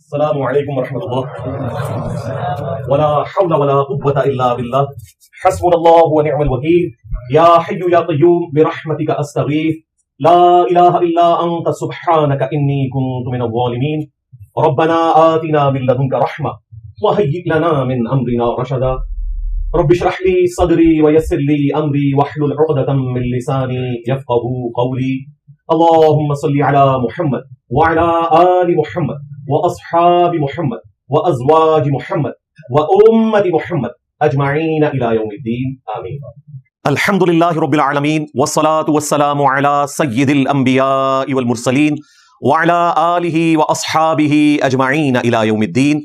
अस्सलामु अलैकुम रहमतुल्लाह वला हौला वला कुव्वता इल्ला बिल्लाह हस्बुनल्लाहु व निअमल वकील या हय्यु या क़य्यूम बिरहमतिका अस्तगीथ ला इलाहा इल्ला अंता सुब्हानका इन्नी कुन्तु मिनज़ ज़ालिमीन रब्बना आतिना मिन लदुनका रहमा व हय्यि लना मिन अमरिना रशदा रब्बि इश्रह ली सदरी व यस्सिर ली अमरी वहलुल उक़दतम मिन लिसानी यफ़क़हू क़ौली अल्लाहुम्मा सल्लि अला मुहम्मद व अला आलि मुहम्मद व अस्हाबि मुहम्मद व अज़वाजि मुहम्मद व उम्मति मुहम्मद अजमईन इला यौमिद्दीन आमीन। अल्हम्दुलिल्लाहि रब्बिल आलमीन वस्सलातु वस्सलामु अला सय्यिदिल अंबियाइ वल मुरसलीन व अला आलिहि व अस्हाबिहि अजमईन इला यौमिद्दीन।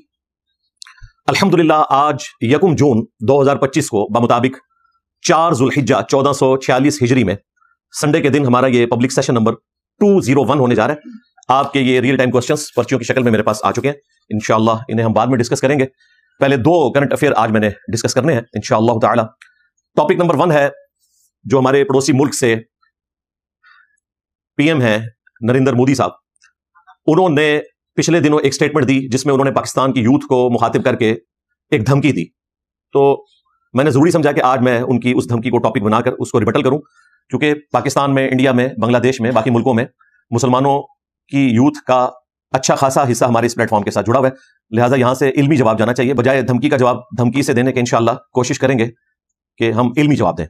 अल्हम्दुलिल्लाह, आज 1 जून 2025 को बमुताबिक 4 ज़ुल्हिज्जा 1446 हिजरी में संडे के दिन हमारा ये पब्लिक सेशन नंबर 201 होने जा रहा है। आपके ये रियल टाइम क्वेश्चंस पर्चियों की शक्ल में मेरे पास आ चुके हैं। इंशाअल्लाह इन्हें हम बाद में डिस्कस करेंगे। पहले 2 करंट अफेयर आज मैंने डिस्कस करने हैं इंशाअल्लाह ताला। टॉपिक नंबर 1 है, जो हमारे पड़ोसी मुल्क से पीएम हैं नरेंद्र मोदी साहब, उन्होंने पिछले दिनों एक स्टेटमेंट दी जिसमें उन्होंने पाकिस्तान की यूथ को मुखातिब करके एक धमकी दी। तो मैंने जरूरी समझा कि आज मैं उनकी उस धमकी को टॉपिक बनाकर उसको रिबटल करूं, क्योंकि पाकिस्तान में, इंडिया में, बांग्लादेश में, बाकी मुल्कों में मुसलमानों की यूथ का अच्छा खासा हिस्सा हमारे इस प्लेटफॉर्म के साथ जुड़ा हुआ है। लिहाजा यहां से इल्मी जवाब जाना चाहिए, बजाय धमकी का जवाब धमकी से देने के इंशाअल्लाह कोशिश करेंगे कि हम इल्मी जवाब दें।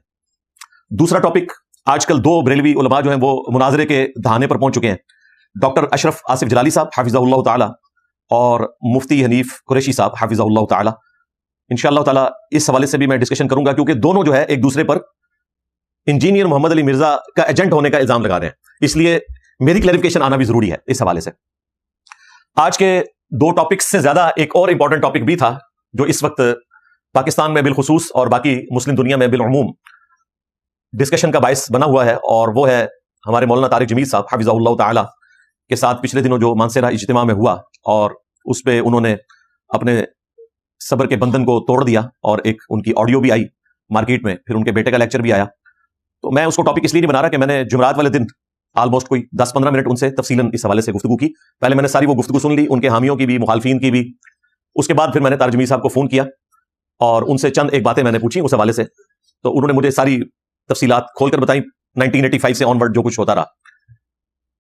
दूसरा टॉपिक, आजकल 2 बरेलवी उलमा जो हैं वो मुनाजरे के दहाने पर पहुंच चुके हैं। डॉक्टर अशरफ आसिफ जलाली साहब हाफिज़हुल्लाह ताला और मुफ्ती हनीफ कुरैशी साहब हाफिज़हुल्लाह ताला। इंशाअल्लाह ताला इस हवाले से भी मैं डिस्कशन करूंगा, क्योंकि दोनों जो है एक दूसरे पर इंजीनियर मोहम्मद अली मिर्जा का एजेंट होने का इल्जाम लगा रहे हैं, इसलिए मेरी क्लैरिफिकेशन आना भी जरूरी है इस हवाले से। आज के 2 टॉपिक्स से ज्यादा एक और इंपॉर्टेंट टॉपिक भी था जो इस वक्त पाकिस्तान में बिलखुसूस और बाकी मुस्लिम दुनिया में बिलउमूम डिस्कशन का बायस बना हुआ है, और वो है हमारे मौलाना तारिक जमील साहब हाफिज़हुल्लाह ताला के साथ पिछले दिनों जो मानसेरा इज्तिमा में हुआ, और उस पे उन्होंने अपने सब्र के बंधन को तोड़ दिया और एक उनकी ऑडियो भी आई मार्केट में, फिर उनके बेटे का लेक्चर भी आया। तो मैं उसको टॉपिक इसलिए नहीं बना रहा कि मैंने जुमरात वाले दिन ऑलमोस्ट कोई 10-15 मिनट उनसे तफसीलन इस हवाले से गुफ्तगू की। पहले मैंने सारी वो गुफ्तगू सुन ली, उनके हामियों की भी, मुखालफीन की भी। उसके बाद फिर मैंने तारिक जमील साहब को फोन किया और उनसे चंद एक बातें मैंने पूछी उस हवाले से। तो उन्होंने मुझे सारी तफसीलात खोलकर बताई 1985 से ऑनवर्ड जो कुछ होता रहा।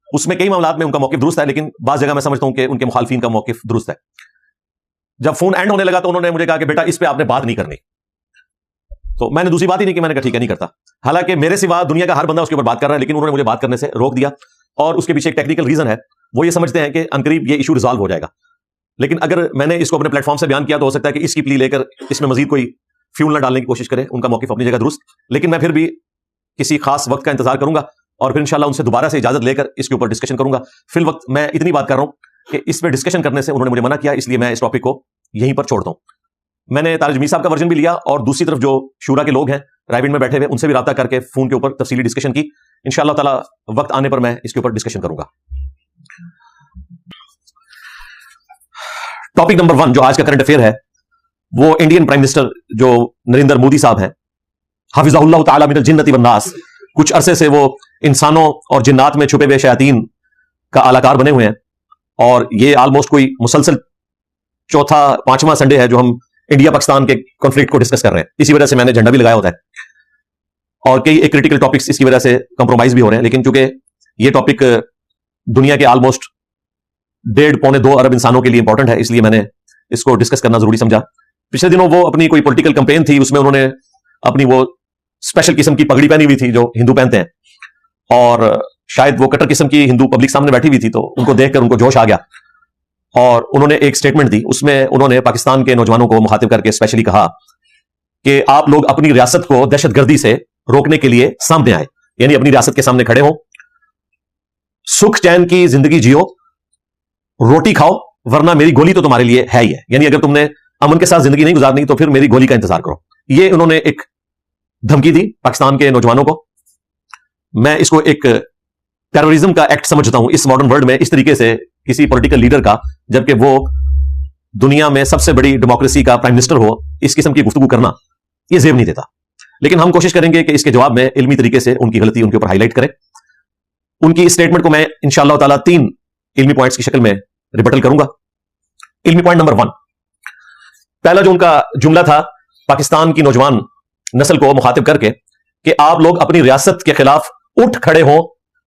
उसमें कई मामलात में उनका मौकिफ दुरुस्त है, लेकिन बाज़ जगह मैं समझता हूं कि उनके मुखालफीन का मौकिफ दुरुस्त है। जब फोन एंड होने लगा तो उन्होंने मुझे कहा कि बेटा इस पे आपने बात नहीं करनी। तो मैंने दूसरी बात ही नहीं की, मैंने कहा ठीक है नहीं करता। हालांकि मेरे सिवा दुनिया का हर बंदा उसके ऊपर बात कर रहा है, लेकिन उन्होंने मुझे बात करने से रोक दिया, और उसके पीछे एक टेक्निकल रीजन है। वो ये समझते हैं कि अनकरीब ये इशू रिजॉल्व हो जाएगा, लेकिन अगर मैंने इसको अपने प्लेटफॉर्म से बयान किया तो हो सकता है कि इसकी प्ली लेकर इसमें मजीद कोई फ्यूल ना डालने की कोशिश करे। उनका मौकिफ अपनी जगह दुरुस्त, लेकिन मैं फिर भी किसी खास वक्त का इंतजार करूंगा और फिर इंशाल्लाह उनसे दोबारा से इजाजत लेकर इसके ऊपर डिस्कशन करूंगा। फिल वक्त मैं इतनी बात कर रहा हूं कि इस पर डिस्कशन करने से उन्होंने मुझे मना किया, इसलिए मैं इस टॉपिक को यहीं पर छोड़ता हूं। मैंने तारिक जमील साहब का वर्जन भी लिया, और दूसरी तरफ जो शूरा के लोग हैं रायविंड में बैठे हुए, उनसे भी राब्ता करके फोन के ऊपर तफसीली डिस्कशन की। इंशाअल्लाह ताला वक्त आने पर मैं इसके ऊपर डिस्कशन करूंगा। टॉपिक नंबर 1 जो आज का करंट अफेयर है, वो इंडियन प्राइम मिनिस्टर जो नरेंद्र मोदी साहब हैं हाफिज़हुल्लाह ताला मिनल जिन्नति वन्नास, कुछ अरसे से वो इंसानों और जिन्नात में छुपे हुए शयातीन का आलाकार बने हुए हैं, और ये ऑलमोस्ट कोई मुसलसल 4था-5वां संडे है जो हम इंडिया पाकिस्तान के कॉन्फ्लिक्ट को डिस्कस कर रहे हैं। इसी वजह से मैंने झंडा भी लगाया होता है, और कई एक क्रिटिकल टॉपिक्स इसकी वजह से कंप्रोमाइज भी हो रहे हैं। लेकिन चूंकि ये टॉपिक दुनिया के ऑलमोस्ट 1.5-2 अरब इंसानों के लिए इंपॉर्टेंट है, इसलिए मैंने इसको डिस्कस करना जरूरी समझा। पिछले दिनों वो अपनी कोई पॉलिटिकल कैंपेन थी, उसमें उन्होंने अपनी वो स्पेशल किस्म की पगड़ी पहनी हुई थी जो हिंदू पहनते हैं, और शायद वो कट्टर किस्म की हिंदू पब्लिक सामने बैठी हुई थी, तो उनको देखकर उनको जोश आ गया और उन्होंने एक स्टेटमेंट दी। उसमें उन्होंने पाकिस्तान के नौजवानों को मुखातिब करके स्पेशली कहा कि आप लोग अपनी रियासत को दहशतगर्दी से रोकने के लिए सामने आए, यानी अपनी रियासत के सामने खड़े हो, सुख चैन की जिंदगी जियो, रोटी खाओ, वरना मेरी गोली तो तुम्हारे लिए है ही है। यानी अगर तुमने अमन के साथ जिंदगी नहीं गुजारनी तो फिर मेरी गोली का इंतजार करो। ये उन्होंने एक धमकी दी पाकिस्तान के नौजवानों को। मैं इसको एक टेररिज्म का एक्ट समझता हूं इस मॉडर्न वर्ल्ड में, इस तरीके से किसी पॉलिटिकल लीडर का, जबकि वो दुनिया में सबसे बड़ी डेमोक्रेसी का प्राइम मिनिस्टर हो, इस किस्म की गुफ्तगू करना ये जेब नहीं देता। लेकिन हम कोशिश करेंगे कि इसके जवाब में इल्मी तरीके से उनकी गलती उनके ऊपर हाईलाइट करें। उनकी इस स्टेटमेंट को मैं इंशाअल्लाह ताला 3 इल्मी पॉइंट्स की शक्ल में रिबटल करूंगा। इल्मी पॉइंट नंबर 1, पहला जो उनका जुमला था पाकिस्तान की नौजवान नस्ल को मुखातिब करके कि आप लोग अपनी रियासत के खिलाफ उठ खड़े हो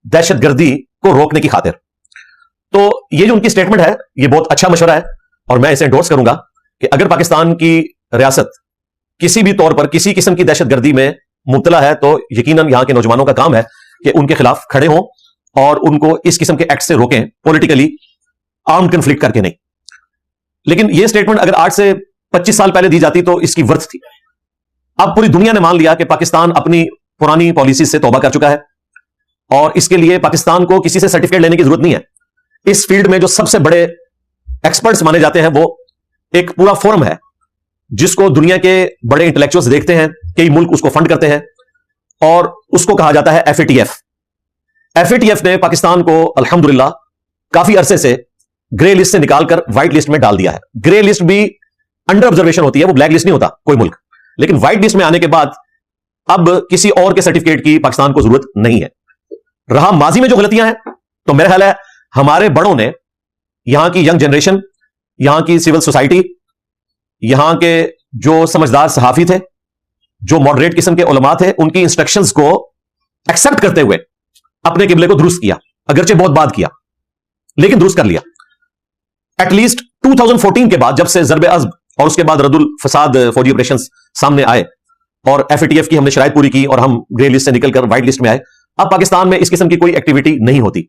दहशतगर्दी को रोकने की खातिर। तो ये जो उनकी स्टेटमेंट है ये बहुत अच्छा मशवरा है और मैं इसे एंडोर्स करूंगा कि अगर पाकिस्तान की रियासत किसी भी तौर पर किसी किस्म की दहशतगर्दी में मुब्तला है तो यकीनन यहां के नौजवानों का काम है कि उनके खिलाफ खड़े हों और उनको इस किस्म के एक्ट से रोकें, पॉलिटिकली आर्म्ड कन्फ्लिक्ट करके नहीं। लेकिन यह स्टेटमेंट अगर 8 से 25 साल पहले दी जाती तो इसकी वर्थ थी। अब पूरी दुनिया ने मान लिया कि पाकिस्तान अपनी पुरानी पॉलिसी से तौबा कर चुका है और इसके लिए पाकिस्तान को किसी से सर्टिफिकेट लेने की जरूरत नहीं है। इस फील्ड में जो सबसे बड़े एक्सपर्ट्स माने जाते हैं वो एक पूरा फोरम है जिसको दुनिया के बड़े इंटेलेक्चुअल्स देखते हैं, कई मुल्क उसको फंड करते हैं और उसको कहा जाता है FATF। FATF ने पाकिस्तान को अल्हम्दुलिल्लाह काफी अरसे से ग्रे लिस्ट से निकालकर व्हाइट लिस्ट में डाल दिया है। ग्रे लिस्ट भी अंडर ऑब्जर्वेशन होती है, वो ब्लैक लिस्ट नहीं होता कोई मुल्क, लेकिन व्हाइट लिस्ट में आने के बाद अब किसी और के सर्टिफिकेट की पाकिस्तान को जरूरत नहीं है। रहा माजी में जो गलतियां हैं तो मेरा ख्याल है हमारे बड़ों ने, यहां की यंग जनरेशन, यहां की सिविल सोसाइटी, यहां के जो समझदार सहाफी थे, जो मॉडरेट किस्म के उलमा थे, उनकी इंस्ट्रक्शंस को एक्सेप्ट करते हुए अपने किबले को दुरुस्त किया, अगरचे बहुत बाद किया लेकिन दुरुस्त कर लिया। एटलीस्ट 2014 के बाद जब से ज़रब अज़्ब और उसके बाद रद्दुल फसाद फौजी ऑपरेशंस सामने आए और FATF की हमने शराइत पूरी की और हम ग्रे लिस्ट से निकलकर व्हाइट लिस्ट में आए, अब पाकिस्तान में इस किस्म की कोई एक्टिविटी नहीं होती।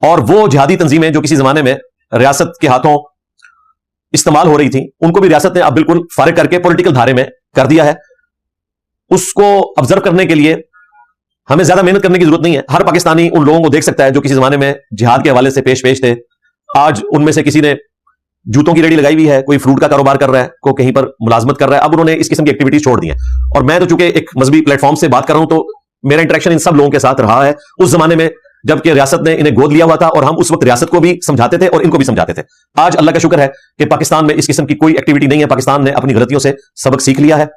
और वो जिहादी तंजीमें जो किसी जमाने में रियासत के हाथों इस्तेमाल हो रही थी, उनको भी रियासत ने अब बिल्कुल फारिग करके पॉलिटिकल धारे में कर दिया है। उसको ऑब्जर्व करने के लिए हमें ज्यादा मेहनत करने की जरूरत नहीं है। हर पाकिस्तानी उन लोगों को देख सकता है जो किसी जमाने में जिहाद के हवाले से पेश थे। आज उनमें से किसी ने जूतों की रेडी लगाई हुई है, कोई फ्रूट का कारोबार कर रहा है, कोई कहीं पर मुलाजमत कर रहा है। अब उन्होंने इस किस्म की एक्टिविटीज छोड़ दी है और मैं तो चूंकि एक मजहबी प्लेटफॉर्म से बात कर रहा हूं तो मेरा इंटरेक्शन इन सब लोगों के साथ रहा है। उस जमाने में जबकि रियासत ने इन्हें गोद लिया हुआ था और हम उस वक्त रियासत को भी समझाते थे और इनको भी समझाते थे। आज अल्लाह का शुक्र है कि पाकिस्तान में इस किस्म की कोई एक्टिविटी नहीं है। पाकिस्तान ने अपनी गलतियों से सबक सीख लिया है,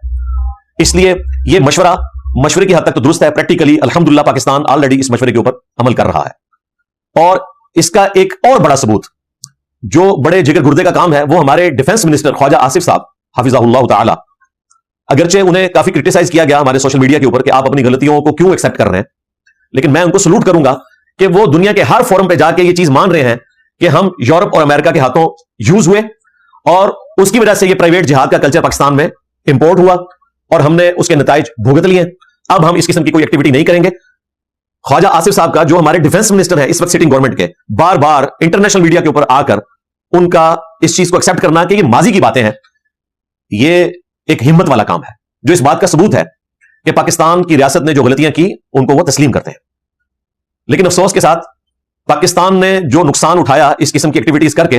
इसलिए यह मशवरे की हद तक तो दुरुस्त है। प्रैक्टिकली अल्हम्दुलिल्लाह पाकिस्तान ऑलरेडी इस मशवरे के ऊपर अमल कर रहा है। और इसका एक और बड़ा सबूत जो बड़े जिगर गुर्दे का काम है वो हमारे डिफेंस मिनिस्टर ख्वाजा आसिफ साहब हाफिज़हुल्लाह ताला, अगरचे उन्हें काफी क्रिटिसाइज किया गया हमारे सोशल मीडिया के ऊपर कि आप अपनी गलतियों को क्यों एक्सेप्ट कर रहे हैं, लेकिन मैं उनको सलूट करूंगा कि वो दुनिया के हर फोरम पे जाके ये चीज मान रहे हैं कि हम यूरोप और अमेरिका के हाथों यूज हुए और उसकी वजह से ये प्राइवेट जिहाद का कल्चर पाकिस्तान में इंपोर्ट हुआ और हमने उसके नताइज भुगत लिए। अब हम इस किस्म की कोई एक्टिविटी नहीं करेंगे। ख्वाजा आसिफ साहब का, जो हमारे डिफेंस मिनिस्टर है इस वक्त सिटिंग गवर्नमेंट के, बार बार इंटरनेशनल मीडिया के ऊपर आकर उनका इस चीज को एक्सेप्ट करना कि ये माजी की बातें हैं, ये एक हिम्मत वाला काम है, जो इस बात का सबूत है कि पाकिस्तान की रियासत ने जो गलतियां की उनको वो तस्लीम करते हैं। लेकिन अफसोस के साथ पाकिस्तान ने जो नुकसान उठाया इस किस्म की एक्टिविटीज करके,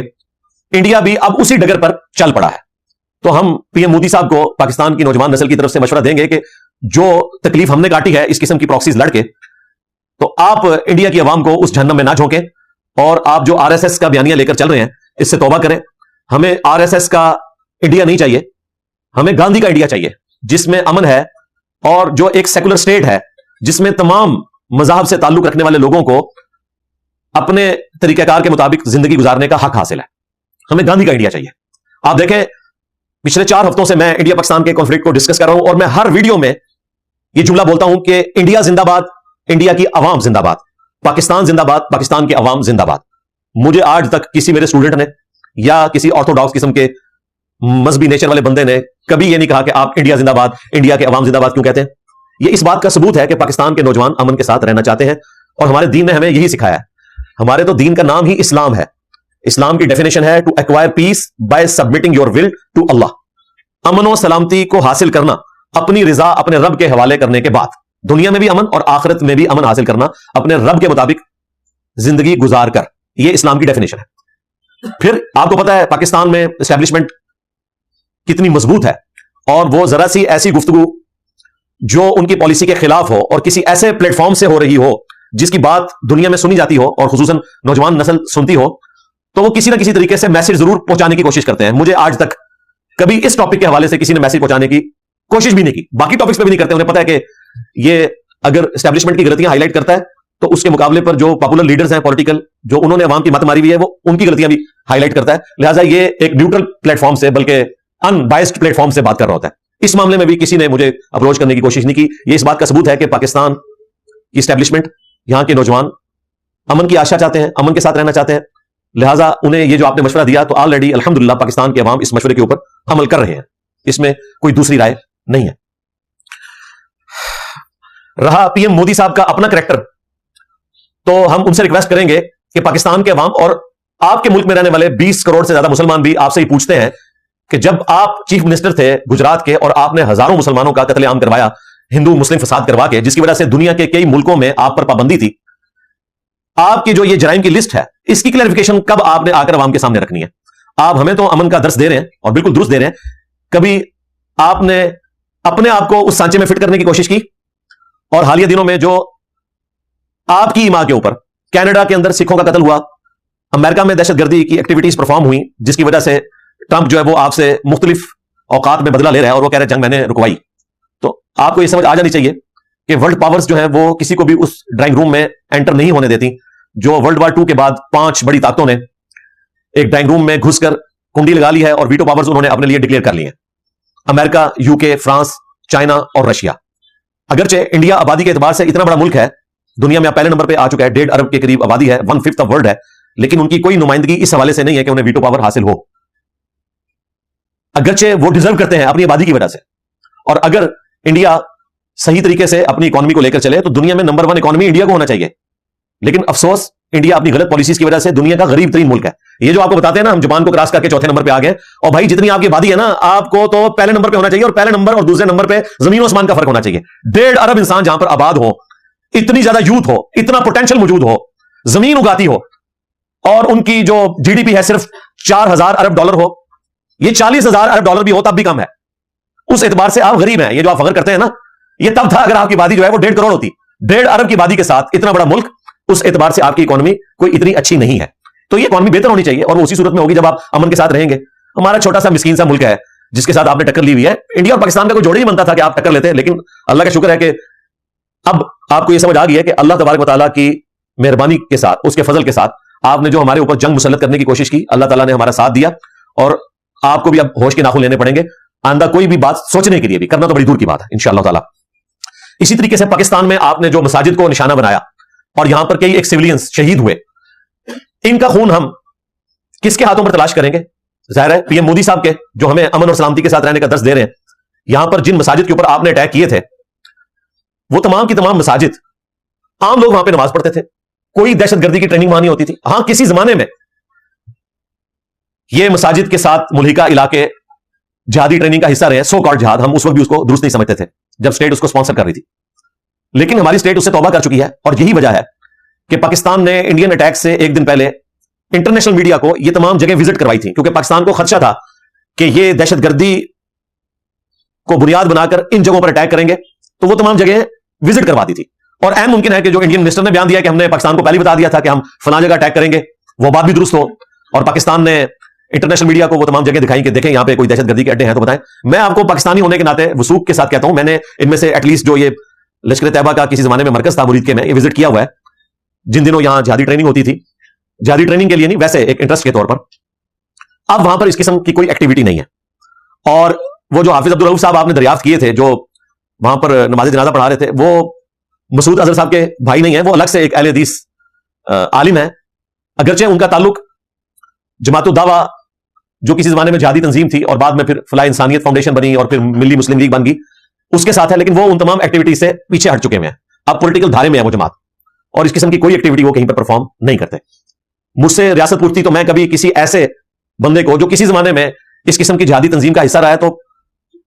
इंडिया भी अब उसी डगर पर चल पड़ा है। तो हम PM मोदी साहब को पाकिस्तान की नौजवान नस्ल की तरफ से मशवरा देंगे कि जो तकलीफ हमने काटी है इस किस्म की प्रॉक्सीज लड़के, तो आप इंडिया की आवाम को उस जहन्नम में ना झोंकें और आप जो RSS का बयानिया लेकर चल रहे हैं इससे तौबा करें। हमें RSS का इंडिया नहीं चाहिए, हमें गांधी का इंडिया चाहिए जिसमें अमन है और जो एक सेकुलर स्टेट है जिसमें तमाम मजहब से ताल्लुक रखने वाले लोगों को अपने तरीकाकार के मुताबिक जिंदगी गुजारने का हक हासिल है। हमें गांधी का इंडिया चाहिए। आप देखें, पिछले 4 हफ्तों से मैं इंडिया पाकिस्तान के कॉन्फ्लिक्ट को डिस्कस कर रहा हूं और मैं हर वीडियो में यह जुमला बोलता हूं कि इंडिया जिंदाबाद, इंडिया की अवाम जिंदाबाद, पाकिस्तान जिंदाबाद, पाकिस्तान की अवाम जिंदाबाद। मुझे आज तक किसी मेरे स्टूडेंट ने या किसी ऑर्थोडॉक्स किस्म के मजहबी नेचर वाले बंदे ने कभी यह नहीं कहा कि आप इंडिया जिंदाबाद, इंडिया के अवाम जिंदाबाद क्यों कहते हैं। यह इस बात का सबूत है कि पाकिस्तान के नौजवान अमन के साथ रहना चाहते हैं और हमारे दीन ने हमें यही सिखाया है। हमारे तो दीन का नाम ही इस्लाम है। इस्लाम की डेफिनेशन है to acquire peace by submitting your will to Allah. अमन और सलामती को हासिल करना अपनी रिजा अपने रब के हवाले करने के बाद, दुनिया में भी अमन और आखिरत में भी अमन हासिल करना अपने रब के मुताबिक जिंदगी गुजार कर, यह इस्लाम की डेफिनेशन है। फिर आपको पता है पाकिस्तान में एस्टेब्लिशमेंट कितनी मजबूत है और वो जरा सी ऐसी गुफ्तगू जो उनकी पॉलिसी के खिलाफ हो और किसी ऐसे प्लेटफॉर्म से हो रही हो जिसकी बात दुनिया में सुनी जाती हो और खुसूसन नौजवान नस्ल सुनती हो, तो वो किसी ना किसी तरीके से मैसेज जरूर पहुंचाने की कोशिश करते हैं। मुझे आज तक कभी इस टॉपिक के हवाले से किसी ने मैसेज पहुंचाने की कोशिश भी नहीं की। बाकी टॉपिक्स पे भी नहीं करते। उन्हें पता है कि ये अगर एस्टेब्लिशमेंट की गलतियां हाईलाइट करता है तो उसके मुकाबले पर जो पॉपुलर लीडर्स हैं पॉलिटिकल, जो उन्होंने अवाम की मत मारी हुई है, वो उनकी गलतियां भी हाईलाइट करता है। लिहाजा ये एक न्यूट्रल प्लेटफॉर्म से बल्कि अनबायस्ड प्लेटफॉर्म से बात कर रहा होता है। इस मामले में भी किसी ने मुझे अप्रोच करने की कोशिश नहीं की। ये इस बात का सबूत है कि पाकिस्तान की स्टैब्लिशमेंट, यहां के नौजवान अमन की आशा चाहते हैं, अमन के साथ रहना चाहते हैं। लिहाजा उन्हें ये जो आपने मशवरा दिया तो ऑलरेडी अल्हम्दुलिल्लाह पाकिस्तान के अवाम इस मशवरे के ऊपर अमल कर रहे हैं, इसमें कोई दूसरी राय नहीं है। रहा पीएम मोदी साहब का अपना करैक्टर, तो हम उनसे रिक्वेस्ट करेंगे कि पाकिस्तान के अवाम और आपके मुल्क में रहने वाले 20 करोड़ से ज्यादा मुसलमान भी आपसे ही पूछते हैं कि जब आप चीफ मिनिस्टर थे गुजरात के और आपने हजारों मुसलमानों का कत्लेआम करवाया हिंदू मुस्लिम फसाद करवा के, जिसकी वजह से दुनिया के कई मुल्कों में आप पर पाबंदी थी, आपकी जो ये जराइम की लिस्ट है इसकी क्लैरिफिकेशन कब आपने आकर अवाम के सामने रखनी है? आप हमें तो अमन का दर्स दे रहे हैं और बिल्कुल दुरुस्त दे रहे हैं, कभी आपने अपने आप को उस सांचे में फिट करने की कोशिश की? और हालिया दिनों में जो आपकी ईमा के ऊपर कनाडा के अंदर सिखों का कत्ल हुआ, अमेरिका में दहशतगर्दी की एक्टिविटीज परफॉर्म हुई, जिसकी वजह से ट्रंप जो है वो आपसे मुख्तलिफ औकात में बदला ले रहा है और वो कह रहे हैं जंग मैंने रुकवाई। तो आपको ये समझ आ जानी चाहिए कि वर्ल्ड पावर्स जो है वो किसी को भी उस ड्राइंग रूम में एंटर नहीं होने देती। जो वर्ल्ड वार 2 के बाद 5 बड़ी ताकतों ने एक ड्राइंग रूम में घुसकर कुंडी लगा ली है और वीटो पावर्स उन्होंने अपने लिए डिक्लेयर कर ली है। अमेरिका, यूके, फ्रांस, चाइना और रशिया। अगरचे इंडिया आबादी के एतबार से इतना बड़ा मुल्क है, दुनिया में पहले नंबर पे आ चुका है, 1.5 अरब के करीब आबादी है, 1/5 ऑफ वर्ल्ड है, लेकिन उनकी कोई नुमाइंदगी इस हवाले से नहीं है कि उन्हें वीटो पावर हासिल हो। अगरचे वो डिजर्व करते हैं अपनी आबादी की वजह से। और अगर इंडिया सही तरीके से अपनी इकोनॉमी को लेकर चले तो दुनिया में नंबर 1 इकोनॉमी इंडिया को होना चाहिए, लेकिन अफसोस इंडिया अपनी गलत पॉलिसीज की वजह से दुनिया का गरीब तरीन मुल्क है। ये जो आपको बताते हैं ना हम जापान को क्रॉस करके चौथे नंबर पे आ गए, और भाई जितनी आपकी आबादी है ना, आपको तो पहले नंबर पे होना चाहिए, और पहले नंबर और दूसरे नंबर पे जमीन आसमान का फर्क होना चाहिए। 1.5 अरब इंसान जहां पर आबाद हो, इतनी ज्यादा यूथ हो, इतना पोटेंशियल मौजूद हो, जमीन उगाती हो, और उनकी जो जीडीपी है सिर्फ 4,000 अरब डॉलर हो, ये 40,000 अरब डॉलर भी हो तब भी कम है। उस एतबार से आप गरीब हैं। ये जो आप फख्र करते हैं ना, ये तब था अगर आपकी आबादी जो है वो 1.5 करोड़ होती। 1.5 अरब की आबादी के साथ इतना बड़ा मुल्क, उस एतबार से आपकी इकोनॉमी कोई इतनी अच्छी नहीं है। तो ये इकोनॉमी बेहतर होनी चाहिए, और वो उसी सूरत में होगी जब आप अमन के साथ रहेंगे। हमारा छोटा सा मिस्कीन सा मुल्क है जिसके साथ आपने टक्कर ली हुई है। इंडिया और पाकिस्तान का कोई जोड़ ही बनता था कि आप टक्कर लेते, लेकिन अल्लाह का शुक्र है कि अब आपको यह समझ आ गई है कि अल्लाह तबारक व तआला की मेहरबानी के साथ, उसके फजल के साथ आपने जो हमारे ऊपर जंग मुसल्लत करने की कोशिश की, अल्लाह ताला ने हमारा साथ दिया। और आपको भी अब होश के नाखून लेने पड़ेंगे। आंदा कोई भी बात सोचने के लिए भी, करना तो बड़ी दूर की बात है इंशाअल्लाह ताला। इसी तरीके से पाकिस्तान में आपने जो मसाजिद को निशाना बनाया और यहां पर कई एक सिविलियंस शहीद हुए, इनका खून हम किसके हाथों पर तलाश करेंगे? जाहिर है पीएम मोदी साहब के, जो हमें अमन और सलामती के साथ रहने का दर्स दे रहे हैं। यहां पर जिन मसाजिद के ऊपर आपने अटैक किए थे, वो तमाम की तमाम मसाजिद, आम लोग वहां पर नमाज पढ़ते थे, कोई दहशतगर्दी की ट्रेनिंग वहां नहीं होती थी। हां, किसी जमाने में ये मसाजिद के साथ मुल्हिका इलाके जिहादी ट्रेनिंग का हिस्सा रहे, सो कॉल्ड जिहाद, हम उस वक्त भी उसको दुरुस्त नहीं समझते थे जब स्टेट उसको स्पॉन्सर कर रही थी। लेकिन हमारी स्टेट उससे तौबा कर चुकी है, और यही वजह है कि पाकिस्तान ने इंडियन अटैक से एक दिन पहले इंटरनेशनल मीडिया को ये तमाम जगह विजिट करवाई थी, क्योंकि पाकिस्तान को खदशा था कि ये दहशतगर्दी को बुनियाद बनाकर इन जगहों पर अटैक करेंगे, तो वो तमाम जगह विजिट करवाती थी। और अहम मुमकिन है कि जो इंडियन मिनिस्टर ने बयान दिया कि हमने पाकिस्तान को पहले बता दिया था कि हम फलां जगह अटैक करेंगे, वो बात भी दुरुस्त हो, और पाकिस्तान ने इंटरनेशनल मीडिया को वो तमाम जगह दिखाई कि देखें यहां पे कोई दहशतगर्दी के अड्डे हैं तो बताएं। मैं आपको पाकिस्तानी होने के नाते वसूख के साथ कहता हूं, मैंने इनमें से एटलीस्ट जो ये लश्कर तैयबा का किसी जमाने में मरकज था मुरीद के, में ये विजिट किया हुआ है। जिन दिनों यहां जिहादी ट्रेनिंग होती थी, जिहादी ट्रेनिंग के लिए नहीं, वैसे एक इंटरेस्ट के तौर पर, अब वहां पर इस किस्म की कोई एक्टिविटी नहीं है। और वो जो हाफिज अब्दुल रऊफ साहब आपने दरियाफ्त किए थे, जो वहां पर नमाज जनाजा पढ़ा रहे थे, वो मसूद अजहर साहब के भाई नहीं है, वो अलग से एक अहले हदीस आलिम है। अगरचे उनका ताल्लुक जमातुद दावा, जो किसी जमाने में जिहादी तंजीम थी और बाद में फिर फलाह इंसानियत फाउंडेशन बनी और फिर मिली मुस्लिम लीग बन गई, उसके साथ है, लेकिन वो उन तमाम एक्टिविटीज से पीछे हट चुके हैं। अब पॉलिटिकल धारे में है वो जमात, और इस किस्म की कोई एक्टिविटी वो कहीं पर परफॉर्म नहीं करते। मुझसे रियासत पूछती तो मैं कभी किसी ऐसे बंदे को जो किसी जमाने में इस किस्म की जिहादी तंजीम का हिस्सा रहा है, तो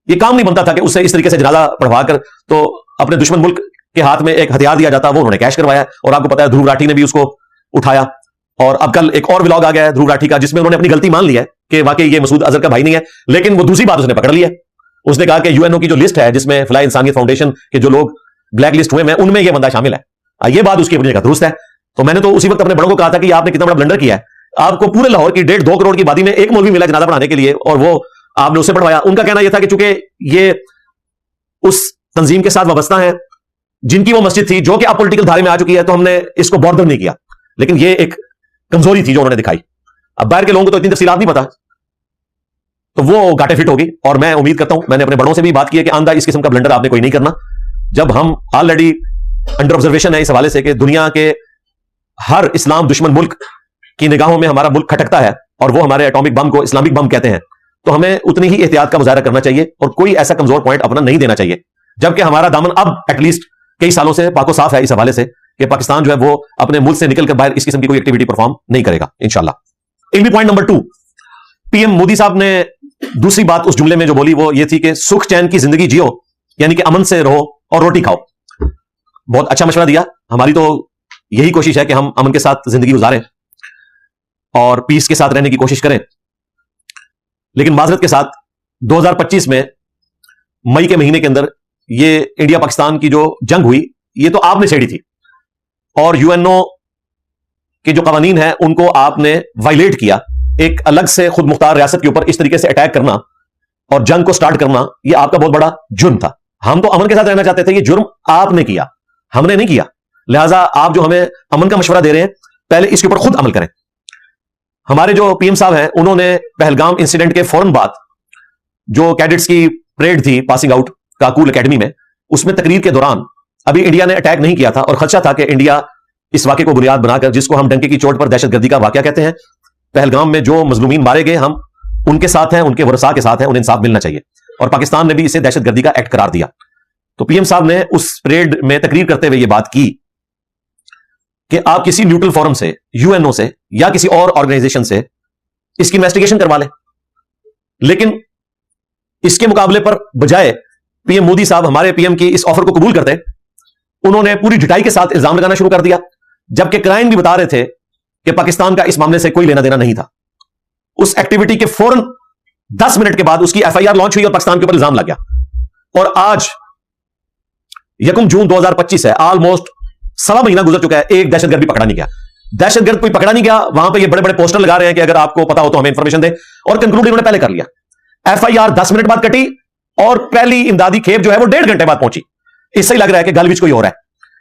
ये काम नहीं बनता था कि उससे इस तरीके से जनाजा पढ़वा कर तो अपने दुश्मन मुल्क के हाथ में एक हथियार दिया जाता। वो उन्होंने कैश करवाया, और आपको पता है ध्रुव राठी ने भी उसको उठाया। और अब कल एक और व्लॉग आ गया है ध्रुव राठी का, जिसमें उन्होंने अपनी गलती मान ली है कि वाकई ये मसूद अजहर का भाई नहीं है, लेकिन वो दूसरी बात उसने पकड़ ली है। उसने कहा कि यूएनओ की जो लिस्ट है जिसमें फलाह इंसानियत फाउंडेशन के जो लोग ब्लैक लिस्ट हुए हैं, उनमें ये बंदा शामिल है। ये बात उसकी अपनी जगह दुरुस्त है। तो मैंने तो उसी वक्त अपने बड़ों को कहा था कि आपने कितना बड़ा ब्लंडर किया है। आपको पूरे लाहौर की 1.5-2 करोड़ की आबादी में एक मौलवी मिला जनाजा पढ़ाने के लिए, और वो आपने उससे पढ़वाया। उनका कहना यह था कि चूंकि ये उस तंजीम के साथ वाबस्ता है जिनकी वो मस्जिद थी, जो कि अब पॉलिटिकल धारे में आ चुकी है, तो हमने इसको बॉर्डर नहीं किया। लेकिन ये एक कमजोरी थी जो उन्होंने दिखाई। अब बाहर के लोगों को तो इतनी तफसीलात नहीं पता, तो वो घाटे फिट होगी। और मैं उम्मीद करता हूं, मैंने अपने बड़ों से भी बात की है कि आंदा इस किस्म का ब्लंडर आपने कोई नहीं करना। जब हम ऑलरेडी अंडर ऑब्जर्वेशन है इस हवाले से कि दुनिया के हर इस्लाम दुश्मन मुल्क की निगाहों में हमारा मुल्क खटकता है और वो हमारे एटॉमिक बम को इस्लामिक बम कहते हैं, तो हमें उतनी ही एहतियात का मुजाहरा करना चाहिए और कोई ऐसा कमजोर पॉइंट अपना नहीं देना चाहिए। जबकि हमारा दामन अब एटलीस्ट कई सालों से पाको साफ है इस हवाले से कि पाकिस्तान जो है वो अपने मुल्क से निकलकर बाहर इस किस्म की कोई एक्टिविटी परफॉर्म नहीं करेगा इंशाल्लाह। इल्मी पॉइंट नंबर 2, पीएम मोदी साहब ने दूसरी बात उस जुमले में जो बोली वो ये थी कि सुख चैन की जिंदगी जियो, यानी कि अमन से रहो और रोटी खाओ। बहुत अच्छा मशवरा दिया। हमारी तो यही कोशिश है कि हम अमन के साथ जिंदगी गुजारें और पीस के साथ रहने की कोशिश करें। लेकिन माजरत के साथ 2025 में मई के महीने के अंदर ये इंडिया पाकिस्तान की जो जंग हुई, ये तो आपने छेड़ी थी और यूएनओ के जो कवानीन है उनको आपने वायलेट किया। एक अलग से खुद मुख्तार रियासत के ऊपर इस तरीके से अटैक करना और जंग को स्टार्ट करना, यह आपका बहुत बड़ा जुर्म था। हम तो अमन के साथ रहना चाहते थे, यह जुर्म आपने किया, हमने नहीं किया। लिहाजा आप जो हमें अमन का मशवरा दे रहे हैं, पहले इसके ऊपर खुद अमल करें। हमारे जो पीएम साहब हैं उन्होंने पहलगाम इंसिडेंट के फौरन बाद जो कैडेट्स की परेड थी पासिंग आउट काकूल एकेडमी में, उसमें तकरीर के दौरान अभी इंडिया ने अटैक नहीं किया था और खदशा था कि इंडिया इस वाक़े को बुनियाद बनाकर, जिसको हम डंके की चोट पर दहशतगर्दी का वाक़या कहते हैं, पहलगाम में जो मजलूमीन मारे गए हम उनके साथ हैं, उनके वरसा के साथ हैं, उन्हें इंसाफ मिलना चाहिए। और पाकिस्तान ने भी इसे दहशतगर्दी का एक्ट करार दिया। तो पीएम साहब ने उस परेड में तकरीर करते हुए यह बात की कि आप किसी न्यूट्रल फोरम से, यूएनओ से या किसी और ऑर्गेनाइजेशन से इसकी इन्वेस्टिगेशन करवा लें। लेकिन इसके मुकाबले पर बजाय पीएम मोदी साहब हमारे पीएम की इस ऑफर को कबूल करते, उन्होंने पूरी ढिठाई के साथ इल्जाम लगाना शुरू कर दिया, जबकि क्राइम भी बता रहे थे कि पाकिस्तान का इस मामले से कोई लेना देना नहीं था। उस एक्टिविटी के फौरन 10 मिनट के बाद उसकी एफआईआर लॉन्च हुई और पाकिस्तान के ऊपर इल्जाम लग गया। और आज 1 जून 2025 है, ऑलमोस्ट सवा महीना गुजर चुका है, एक दहशतगर्द भी पकड़ा नहीं गया। दहशतगर्द कोई पकड़ा नहीं गया, वहां पे ये बड़े बड़े पोस्टर लगा रहे हैं कि अगर आपको पता हो तो हमें इंफॉर्मेशन दें, और कंक्लूड इन्होंने पहले कर लिया। एफआईआर 10 मिनट बाद कटी और पहली इमदादी खेप जो है वो 1.5 घंटे बाद पहुंची। इससे ही लग रहा है कि गलविच कोई और है,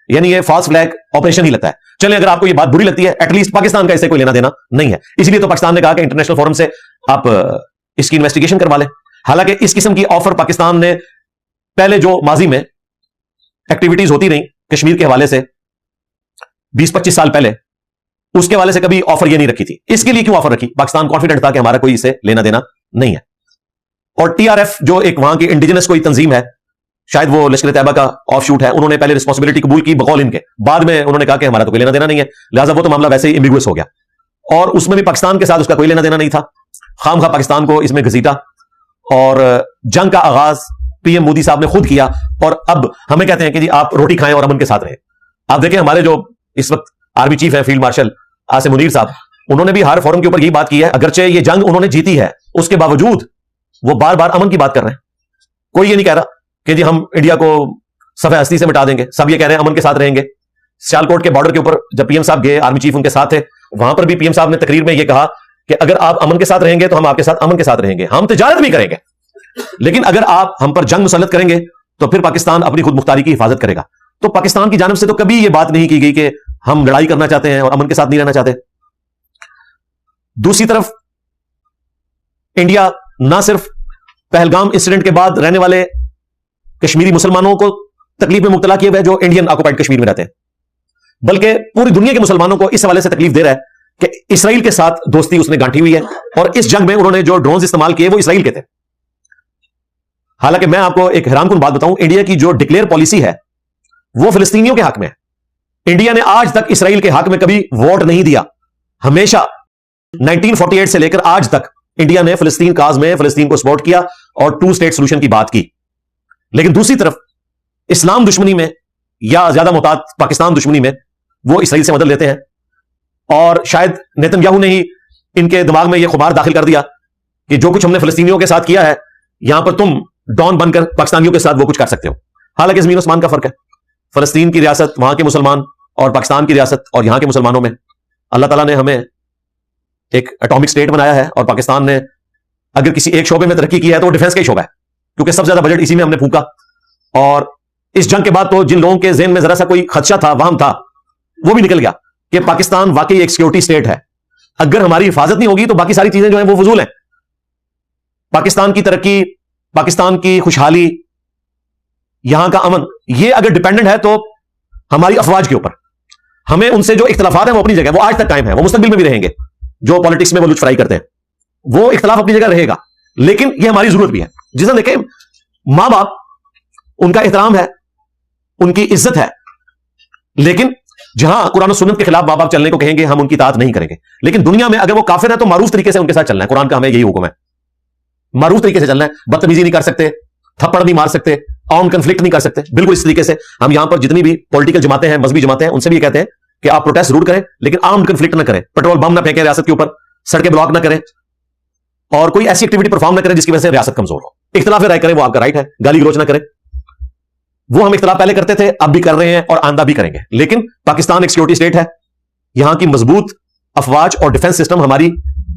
यानी ये फॉल्स फ्लैग ऑपरेशन ही लगता है। चलिए, अगर आपको ये बात बुरी लगती है, एटलीस्ट पाकिस्तान का इससे कोई लेना देना नहीं है। इसलिए तो पाकिस्तान ने कहा कि इंटरनेशनल फोरम से आप इसकी इन्वेस्टिगेशन करवा लें। हालांकि इस किस्म की ऑफर पाकिस्तान ने पहले जो माजी में एक्टिविटीज होती रही कश्मीर के हवाले से 20-25 साल पहले, उसके हवाले से कभी ऑफर ये नहीं रखी थी। इसके लिए क्यों ऑफर रखी? पाकिस्तान कॉन्फिडेंट था कि हमारा कोई इससे लेना देना नहीं है। और टीआरएफ जो एक वहां की इंडिजिनस कोई तंजीम है, शायद वो लश्कर तैयबा का ऑफ शूट है, उन्होंने पहले रिस्पांसिबिलिटी कबूल की बकौल इनके, बाद में उन्होंने कहा कि हमारा तो कोई लेना देना नहीं है। लिहाजा वो तो मामला वैसे ही एम्बिगुअस हो गया और उसमें भी पाकिस्तान के साथ उसका कोई लेना देना नहीं था। खामखा पाकिस्तान को इसमें घसीटा और जंग का आगाज पीएम मोदी साहब ने खुद किया और अब हमें कहते हैं कि जी आप रोटी खाएं और अमन के साथ रहें। आप देखें, हमारे जो इस वक्त आर्मी चीफ है फील्ड मार्शल आसिम मुनीर साहब, उन्होंने भी हर फोरम के ऊपर यही बात की है, अगरचे ये जंग उन्होंने जीती है, उसके बावजूद वो बार बार अमन की बात कर रहे हैं। कोई ये नहीं कह रहा कि जी हम इंडिया को सफ़े हस्ती से मिटा देंगे, सब ये कह रहे हैं अमन के साथ रहेंगे। सियालकोट के बॉर्डर के ऊपर जब पीएम साहब गए, आर्मी चीफ उनके साथ थे, वहां पर भी पीएम साहब ने तकरीर में यह कहा कि अगर आप अमन के साथ रहेंगे तो हम आपके साथ अमन के साथ रहेंगे, हम तिजारत भी करेंगे, लेकिन अगर आप हम पर जंग मुसल्लत करेंगे तो फिर पाकिस्तान अपनी खुद मुख्तारी की हिफाजत करेगा। तो पाकिस्तान की जानिब से तो कभी यह बात नहीं की गई कि हम लड़ाई करना चाहते हैं और अमन के साथ नहीं रहना चाहते। दूसरी तरफ इंडिया ना सिर्फ पहलगाम इंसिडेंट के बाद रहने वाले कश्मीरी मुसलमानों को तकलीफ में मुब्तला किए हुए जो इंडियन ऑक्युपाइड कश्मीर में रहते हैं, बल्कि पूरी दुनिया के मुसलमानों को इस हवाले से तकलीफ दे रहा है कि इसराइल के साथ दोस्ती उसने गांठी हुई है और इस जंग में उन्होंने जो ड्रोन्स इस्तेमाल किए वो इसराइल के थे। हालांकि मैं आपको एक हैरानकुन बात बताऊं, इंडिया की जो डिक्लेयर पॉलिसी है वो फिलिस्तीनियों के हक में है। इंडिया ने आज तक इसराइल के हक में कभी वोट नहीं दिया। हमेशा 1948 से लेकर आज तक इंडिया ने फिलिस्तीन काज में फिलिस्तीन को सपोर्ट किया और 2 स्टेट सोल्यूशन की बात की। लेकिन दूसरी तरफ इस्लाम दुश्मनी में या ज्यादा मुताद पाकिस्तान दुश्मनी में वो इसराइल से मदद लेते हैं। और शायद नेतन्याहू ने ही इनके दिमाग में यह खुमार दाखिल कर दिया कि जो कुछ हमने फिलिस्तीनियों के साथ किया है, यहां पर तुम डॉन बनकर पाकिस्तानियों के साथ वो कुछ कर सकते हो। हालांकि जमीन आसमान का फर्क है। फिलिस्तीन की रियासत वहां के मुसलमान और पाकिस्तान की रियासत और यहां के मुसलमानों में अल्लाह ताला ने हमें एक एटॉमिक स्टेट बनाया है और पाकिस्तान ने अगर किसी एक शोबे में तरक्की की है तो वो डिफेंस का ही शोबा है, क्योंकि सबसे ज्यादा बजट इसी में हमने फूका। और इस जंग के बाद तो जिन लोगों के ज़हन में जरा सा कोई खदशा था, वहम था, वो भी निकल गया कि पाकिस्तान वाकई एक सिक्योरिटी स्टेट है। अगर हमारी हिफाजत नहीं होगी तो बाकी सारी चीजें जो हैं वो फजूल हैं। पाकिस्तान की तरक्की, पाकिस्तान की खुशहाली, यहां का अमन, ये अगर डिपेंडेंट है तो हमारी अफवाज के ऊपर। हमें उनसे जो इख्तलाफात हैं वो अपनी जगह, वो आज तक कायम है, वो मुस्तकबिल में भी रहेंगे। जो पॉलिटिक्स में वो लुचफराई करते हैं, वो इख्तलाफ अपनी जगह रहेगा, लेकिन ये हमारी जरूरत भी है। जिसे देखें, मां बाप, उनका एहतराम है, उनकी इज्जत है, लेकिन जहां कुरान और सुन्नत के खिलाफ मां बाप चलने को कहेंगे, हम उनकी इताअत नहीं करेंगे। लेकिन दुनिया में अगर वो काफिर है तो मारूफ तरीके से उनके साथ चलना है। कुरान का हमें यही हुक्म है, मारूफ तरीके से चलना है। बदतमीजी नहीं कर सकते, थप्पड़ नहीं मार सकते, आर्म कंफ्लिक्ट नहीं कर सकते। बिल्कुल इस तरीके से हम यहां पर जितनी भी पॉलिटिकल जमातें हैं, मजहबी जमातें हैं, उनसे भी ये कहते हैं कि आप प्रोटेस्ट जरूर करें, लेकिन आर्म कंफ्लिक्ट ना करें, पेट्रोल बम ना फेंकें रियासत के ऊपर, सड़कें ब्लॉक ना करें, और कोई ऐसी एक्टिविटी परफॉर्म ना करें जिसकी वजह से रियासत कमजोर हो। इख्तिलाफ राय करें, वो आपका राइट है, गाली गलोच ना करें। वो हम इख्तिलाफ पहले करते थे, अब भी कर रहे हैं और आंदा भी करेंगे। लेकिन पाकिस्तान एक सिक्योरिटी स्टेट है, यहां की मजबूत अफवाज और डिफेंस सिस्टम हमारी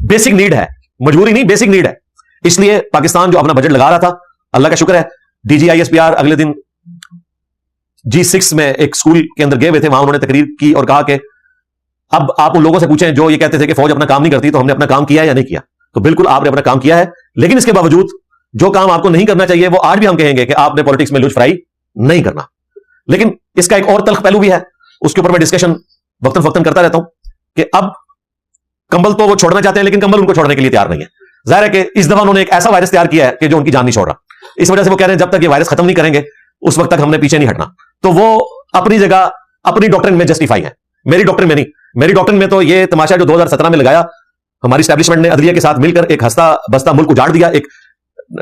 बेसिक नीड है, मजबूरी नहीं, बेसिक नीड है। इसलिए पाकिस्तान जो अपना बजट लगा रहा था, अल्लाह का शुक्र है, DGISPR अगले दिन G6 में एक स्कूल के अंदर गए हुए थे, वहां उन्होंने तकरीर की और कहा कि अब आप उन लोगों से पूछें जो ये कहते थे कि फौज अपना काम नहीं करती, तो हमने अपना काम किया है या नहीं किया। तो बिल्कुल आपने अपना काम किया है, लेकिन इसके बावजूद जो काम आपको नहीं करना चाहिए वो आज भी हम कहेंगे कि आपने पॉलिटिक्स में लुचफराई नहीं करना। लेकिन इसका एक और तल्ख पहलू भी है, उसके ऊपर मैं डिस्कशन वक्तन फक्तन करता रहता हूं कि अब कंबल तो वो छोड़ना चाहते हैं, लेकिन कंबल उनको छोड़ने के लिए तैयार नहीं है। जाहिर है कि इस दफा उन्होंने एक ऐसा वायरस तैयार किया है कि जो उनकी जान नहीं छोड़ रहा। इस वजह से वो कह रहे हैं जब तक ये वायरस खत्म नहीं करेंगे उस वक्त तक हमने पीछे नहीं हटना। तो वो अपनी जगह, अपनी डॉक्ट्रिन में जस्टिफाई है, मेरी डॉक्ट्रिन में नहीं। मेरी डॉक्ट्रिन में तो ये तमाशा जो 2017 में लगाया हमारी स्टैब्लिशमेंट ने अदलिया के साथ मिलकर, एक हंसता बसता मुल्क उजाड़ दिया एक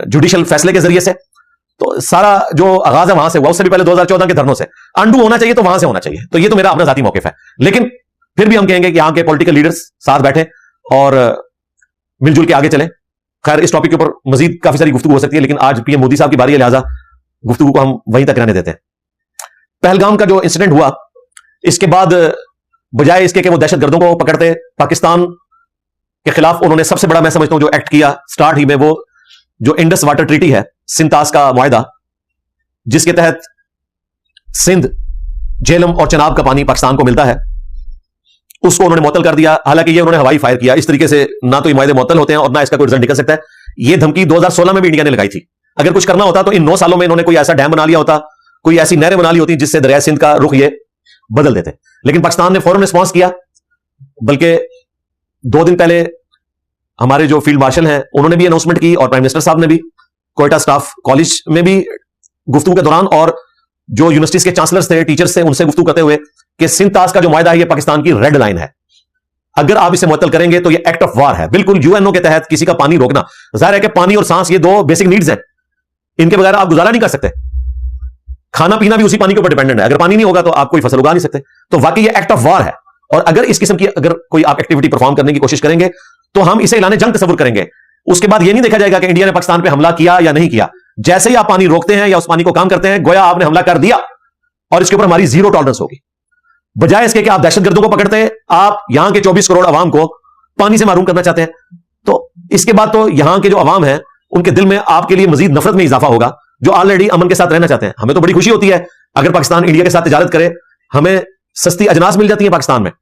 जुडिशियल फैसले के जरिए से, तो सारा जो आगाज है वहां से हुआ। उससे भी पहले 2014 के धरनों से अंडू होना चाहिए, तो वहां से होना चाहिए। तो ये तो मेरा अपना जाती मौकिफ है, लेकिन फिर भी हम कहेंगे कि यहां के पॉलिटिकल लीडर्स साथ बैठे और मिलजुल के आगे चलें। खैर, इस टॉपिक के ऊपर मजीद काफी सारी गुफ्तगू हो सकती है, लेकिन आज पीएम मोदी साहब की बारी है, लिहाजा गुफ्तगू को हम वहीं तक रहने देते हैं। पहलगाम का जो इंसिडेंट हुआ, इसके बाद बजाय इसके कि वो दहशतगर्दों को पकड़ते, पाकिस्तान के खिलाफ उन्होंने सबसे बड़ा, मैं समझता हूं, जो एक्ट किया स्टार्ट ही में, वो जो इंडस वाटर ट्रीटी है, सिंतास का मुआहदा, जिसके तहत सिंध, झेलम और चनाब का पानी पाकिस्तान को मिलता है, उसको उन्होंने मुअत्तल कर दिया। हालांकि ये उन्होंने हवाई फायर किया। इस तरीके से ना तो ये मुआहदे मुअत्तल होते हैं और ना इसका कोई रिजल्ट निकल सकता है। ये धमकी 2016 में भी इंडिया ने लगाई थी। अगर कुछ करना होता तो इन 9 सालों में इन्होंने कोई ऐसा डैम बना लिया होता, कोई ऐसी नहरें बना ली होती जिससे दरिया सिंध का रुख ये बदल देते। लेकिन पाकिस्तान ने फौरन रिस्पॉन्स किया। बल्कि 2 दिन पहले हमारे जो फील्ड मार्शल हैं उन्होंने भी अनाउंसमेंट की, और प्राइम मिनिस्टर साहब ने भी क्वेटा स्टाफ कॉलेज में भी गुफ्तगू के दौरान, और जो यूनिवर्सिटीज के चांसलर्स थे, टीचर्स थे, उनसे गुफ्तगू करते हुए कि सिंतास का जो मुआहदा है ये पाकिस्तान की रेड लाइन है। अगर आप इसे मुअत्तल करेंगे तो ये एक्ट ऑफ वार है। बिल्कुल यूएनओ के तहत किसी का पानी रोकना, जाहिर है कि पानी और सांस ये 2 बेसिक नीड्स हैं, इनके बगैर आप गुजारा नहीं कर सकते। खाना पीना भी उसी पानी के ऊपर डिपेंडेंट है। अगर पानी नहीं होगा तो आप कोई फसल उगा नहीं सकते। तो वाकई ये एक्ट ऑफ वार है, और अगर इस किस्म की अगर कोई आप एक्टिविटी परफॉर्म करने की कोशिश करेंगे तो हम इसे ऐलान जंग तस्वुर करेंगे। उसके बाद यह नहीं देखा जाएगा कि इंडिया ने पाकिस्तान पे हमला किया या नहीं किया। जैसे ही आप पानी रोकते हैं या उस पानी को काम करते हैं, गोया आपने हमला कर दिया, और इसके ऊपर हमारी 0 टॉलरेंस होगी। बजाय इसके कि आप दहशतगर्दों को पकड़ते हैं, आप यहां के 24 करोड़ अवाम को पानी से महरूम करना चाहते हैं। तो इसके बाद तो यहां के जो अवाम है उनके दिल में आपके लिए मजीद नफरत में इजाफा होगा, जो ऑलरेडी अमन के साथ रहना चाहते हैं। हमें तो बड़ी खुशी होती है अगर पाकिस्तान इंडिया के साथ तिजारत करे, हमें सस्ती अजनास मिल जाती है पाकिस्तान में।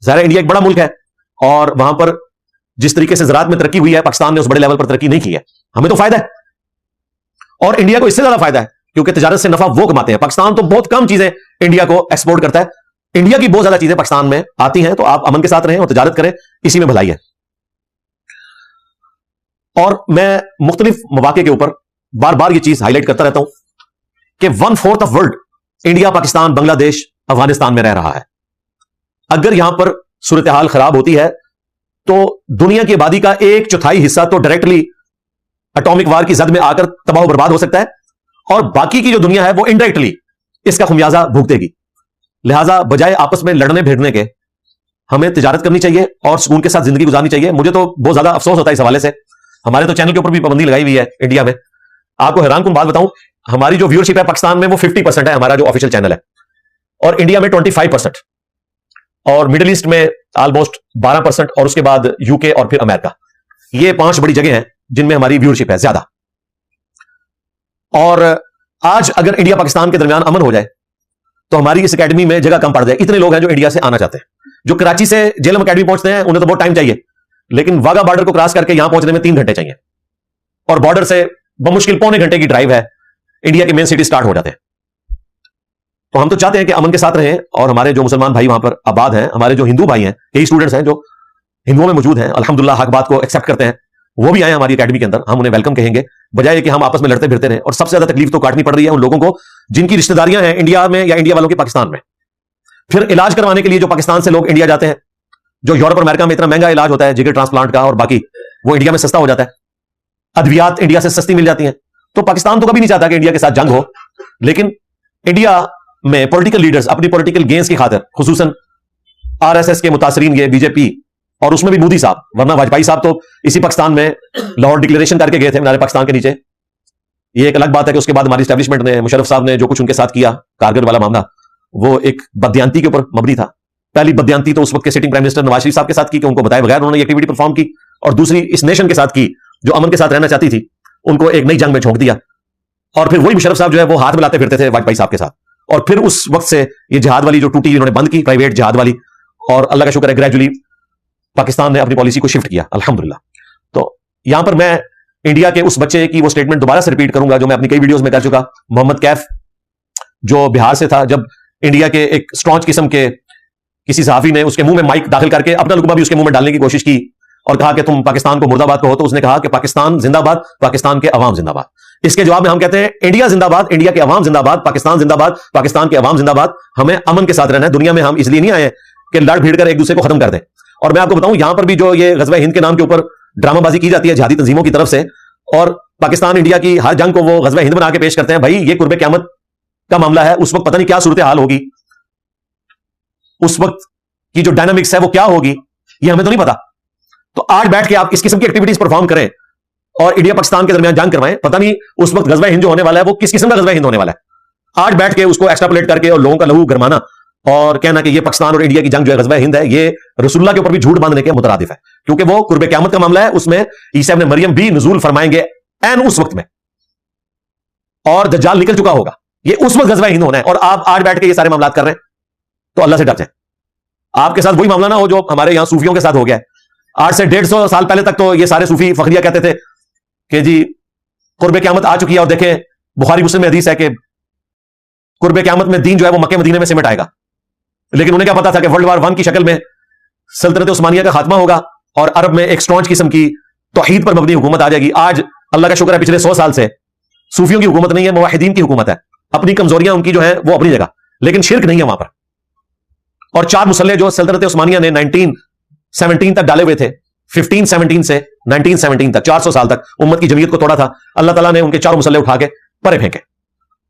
ज़ाहिर इंडिया एक बड़ा मुल्क है, और वहां पर जिस तरीके से ज़राअत में तरक्की हुई है, पाकिस्तान ने उस बड़े लेवल पर तरक्की नहीं की है। हमें तो फायदा है, और इंडिया को इससे ज्यादा फायदा है, क्योंकि तिजारत से नफा वो कमाते हैं। पाकिस्तान तो बहुत कम चीजें इंडिया को एक्सपोर्ट करता है, इंडिया की बहुत ज्यादा चीजें पाकिस्तान में आती हैं। तो आप अमन के साथ रहें और तिजारत करें, इसी में भलाई है। और मैं मुख्तलिफ मौके के ऊपर बार बार ये चीज हाईलाइट करता रहता हूं कि 1/4 of world India, Pakistan, Bangladesh, Afghanistan में रह रहा है। अगर यहां पर सूरत हाल खराब होती है तो दुनिया की आबादी का 1/4 हिस्सा तो डायरेक्टली एटॉमिक वार की जद में आकर तबाह बर्बाद हो सकता है, और बाकी की जो दुनिया है वो इनडायरेक्टली इसका खुमियाजा भुगतेगी। लिहाजा बजाय आपस में लड़ने भिड़ने के, हमें तिजारत करनी चाहिए और सुकून के साथ जिंदगी गुजारनी चाहिए। मुझे तो बहुत ज्यादा अफसोस होता है इस हवाले से। हमारे तो चैनल के ऊपर भी पाबंदी लगाई हुई है इंडिया में। आपको हैरान कुन बात बताऊं, हमारी जो व्यूअरशिप है पाकिस्तान में वो 50% है, हमारा जो ऑफिशियल चैनल है, और इंडिया में 25%, और मिडिल ईस्ट में ऑलमोस्ट 12%, और उसके बाद यूके और फिर अमेरिका। ये 5 बड़ी जगह हैं जिनमें हमारी व्यूअरशिप है ज्यादा। और आज अगर इंडिया पाकिस्तान के दरमियान अमन हो जाए तो हमारी इस एकेडमी में जगह कम पड़ जाए। इतने लोग हैं जो इंडिया से आना चाहते हैं। जो कराची से जेलम अकेडमी पहुंचते हैं उन्हें तो बहुत टाइम चाहिए, लेकिन वाघा बॉर्डर को क्रॉस करके यहां पहुंचने में 3 घंटे चाहिए, और बॉर्डर से बमुश्किल पौने घंटे की ड्राइव है, इंडिया की मेन सिटी स्टार्ट हो जाते हैं। तो हम तो चाहते हैं कि अमन के साथ रहें, और हमारे जो मुसलमान भाई वहां पर आबाद हैं, हमारे जो हिंदू भाई हैं, कई स्टूडेंट्स हैं जो हिंदुओं में मौजूद हैं, अल्हम्दुलिल्लाह हक बात को एक्सेप्ट करते हैं, वो भी आए हमारी एकेडमी के अंदर, हम उन्हें वेलकम कहेंगे, बजाय कि हम आपस में लड़ते फिरते रहे। और सबसे ज्यादा तकलीफ तो काटनी पड़ रही है उन लोगों को जिनकी रिश्तेदारियां हैं इंडिया में या इंडिया वालों के पाकिस्तान में। फिर इलाज करवाने के लिए जो पाकिस्तान से लोग इंडिया जाते हैं, जो यूरोप और अमेरिका में इतना महंगा इलाज होता है जिगर ट्रांसप्लांट का और बाकी, वो इंडिया में सस्ता हो जाता है, अद्वियात इंडिया से सस्ती मिल जाती हैं। तो पाकिस्तान तो कभी नहीं चाहता कि इंडिया के साथ जंग हो, लेकिन इंडिया में पॉलिटिकल लीडर्स अपनी पॉलिटिकल गेन्स की खातिर, खुसूसन आरएसएस के मुतासरीन, ये बीजेपी, और उसमें भी मोदी साहब, वरना वाजपेयी साहब तो इसी पाकिस्तान में लाहौर डिक्लेरेशन करके गए थे मीनार पाकिस्तान के नीचे। ये एक अलग बात है कि उसके बाद हमारी एस्टैब्लिशमेंट ने, मुशर्रफ साहब ने जो कुछ उनके साथ किया, कारगिल वाला मामला, वो एक बदयांती के ऊपर मबनी था। पहली बदयांती तो उस वक्त के sitting prime minister Nawaz Sharif साहब के साथ की कि उनको बताए बगैर उन्होंने एक्टिविटी परफॉर्म की, और दूसरी इस नेशन के साथ की जो अमन के साथ रहना चाहती थी, उनको एक नई जंग में झोंक दिया। और फिर वही मुशर्रफ साहब जो है वो हाथ मिलाते फिरते थे वाजपेयी साहब के साथ, और फिर उस वक्त से ये जिहाद वाली जो टूटी, इन्होंने बंद की, प्राइवेट जिहाद वाली, और अल्लाह का शुक्र है ग्रेजुअली पाकिस्तान ने अपनी पॉलिसी को शिफ्ट किया अल्हम्दुलिल्लाह। तो यहां पर मैं इंडिया के उस बच्चे की वो स्टेटमेंट दोबारा से रिपीट करूंगा जो मैं अपनी कई वीडियोस में कर चुका, मोहम्मद कैफ, जो बिहार से था। जब इंडिया के एक स्ट्रॉन्च किस्म के किसी सहाफी ने उसके मुंह में माइक दाखिल करके अपना लुकमा भी उसके मुंह में डालने की कोशिश की और कहा कि तुम पाकिस्तान को मुर्दाबाद कहो, तो उसने कहा कि पाकिस्तान जिंदाबाद, पाकिस्तान के अवाम जिंदाबाद। इसके जवाब में हम कहते हैं इंडिया जिंदाबाद, इंडिया के अवाम जिंदाबाद, पाकिस्तान जिंदाबाद, पाकिस्तान के अवाम जिंदाबाद। हमें अमन के साथ रहना है दुनिया में, हम इसलिए नहीं आए कि लड़ भीड़ कर एक दूसरे को खत्म कर दें। और मैं आपको बताऊं, यहां पर भी जो ये गजवा हिंद के नाम के ऊपर ड्रामाबाजी की जाती है जिहादी तंजीमों की तरफ से, और पाकिस्तान इंडिया की हर जंग को वो गजवा हिंद बना के पेश करते हैं। भाई ये कुर्बे क़यामत का मामला है, उस वक्त पता नहीं क्या सूरत हाल होगी, उस वक्त की जो डायनामिक्स है वो क्या होगी, ये हमें तो नहीं पता। तो आज बैठ के आप इस किस्म की एक्टिविटीज परफॉर्म करें और इंडिया पाकिस्तान के दरमियान जंग करवाएं, पता नहीं उस वक्त गजवा हिंद जो होने वाला है वो किस किस्म का गजवा हिंद होने वाला है। आज बैठ के उसको एक्स्ट्रापोलेट करके और लोगों का लहू गरमाना और कहना कि ये पाकिस्तान और इंडिया की जंग जो है गजवा हिंद है, ये रसूलुल्लाह के ऊपर भी झूठ बांधने के मुतरादिफ है, क्योंकि वो कुर्बे क़यामत का मामला है। उसमें ईसा इब्न मरियम भी नुज़ूल फरमाएंगे एन उस वक्त में, और दज्जाल निकल चुका होगा, ये उस वक्त गजवा हिंद होना है। और आप आज बैठ के ये सारे मामला कर रहे हैं, तो अल्लाह से डर जाए। आपके साथ वही मामला ना हो जो हमारे यहां सूफियों के साथ हो गया है। आज से 150 साल पहले तक तो ये सारे सूफी फखरिया कहते थे कि जी कुर्बे क़यामत आ चुकी है, और देखें बुखारी मुस्लिम में हदीस है कि कुर्बे क़यामत में दीन जो है वो मक्के मदीने में सिमट आएगा। लेकिन उन्हें क्या पता था कि वर्ल्ड वार 1 की शक्ल में सल्तनत उस्मानिया का खात्मा होगा और अरब में एक स्ट्रॉन्च किस्म की तौहीद पर मबनी हुकूमत आ जाएगी। आज अल्लाह का शुक्र है पिछले 100 साल से सूफियों की हुकूमत नहीं है, मुवाहिदीन की हुकूमत है। अपनी कमजोरियां उनकी जो है वो अपनी जगह, लेकिन शिर्क नहीं है वहां पर। और 4 मुसल्ले जो सल्तनत उस्मानिया ने 1917 तक डाले हुए थे, 1517 से 1917 तक, 400 साल तक उम्मत की जमीयत को तोड़ा था, अल्लाह ताला ने उनके 4 मुसल्ले उठा के परे फेंके।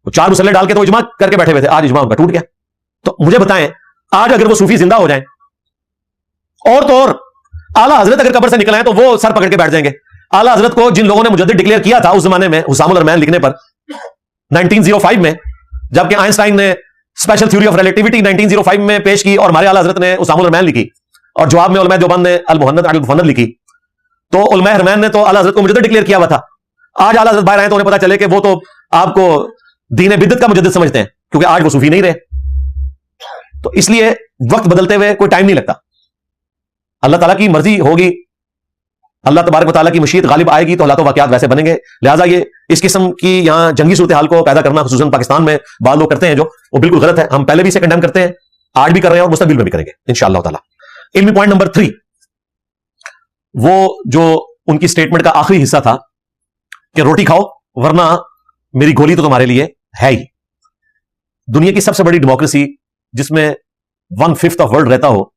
वो 4 मुसल्ले डाल के तो इजमा करके बैठे हुए थे, आज इजमा उनका टूट गया। तो मुझे बताएं, आज अगर वो सूफी जिंदा हो जाएं, और तो और आला हजरत अगर कब्र से निकल आए तो वो सर पकड़ के बैठ जाएंगे। आला हजरत को जिन लोगों ने मुजद्दिद डिक्लेयर किया था उस जमाने में, हुसामुल अरमैन लिखने पर 1905 में, जबकि आइंस्टाइन ने स्पेशल थ्योरी ऑफ रिलेटिविटी 1905 में पेश की और हमारे आला हजरत ने हुसामुल अरमैन लिखी, और जवाब में उलमा देवबंद ने अल मुहन्नद अल मुफन्नद लिखी। तो उलमा अरमैन ने तो आला हजरत को मुजद्दिद डिक्लेयर किया हुआ था। आज आला हजरत बाहर आए तो उन्हें पता चले कि वो तो आपको दीन बिद्दत का मुजद्दिद समझते हैं, क्योंकि आज वो सूफी नहीं रहे। तो इसलिए वक्त बदलते हुए कोई टाइम नहीं लगता। अल्लाह ताला की मर्जी होगी, अल्लाह तबारक व तआला की मशीयत गालिब आएगी तो हालात वाक़यात वैसे बनेंगे। लिहाजा ये इस किस्म की यहाँ जंगी सूरत हाल को पैदा करना खुसूसन पाकिस्तान में बाद लोग करते हैं जो वो बिल्कुल गलत है। हम पहले भी इसे कंडेम करते हैं, आज भी कर रहे हैं और मुस्तकबिल में भी करेंगे इंशाअल्लाह ताला। इल्मी पॉइंट नंबर 3, वो जो उनकी स्टेटमेंट का आखिरी हिस्सा था कि रोटी खाओ वरना मेरी गोली तो तुम्हारे लिए है ही। दुनिया की सबसे बड़ी डेमोक्रेसी जिसमें 1/5 ऑफ वर्ल्ड रहता हो,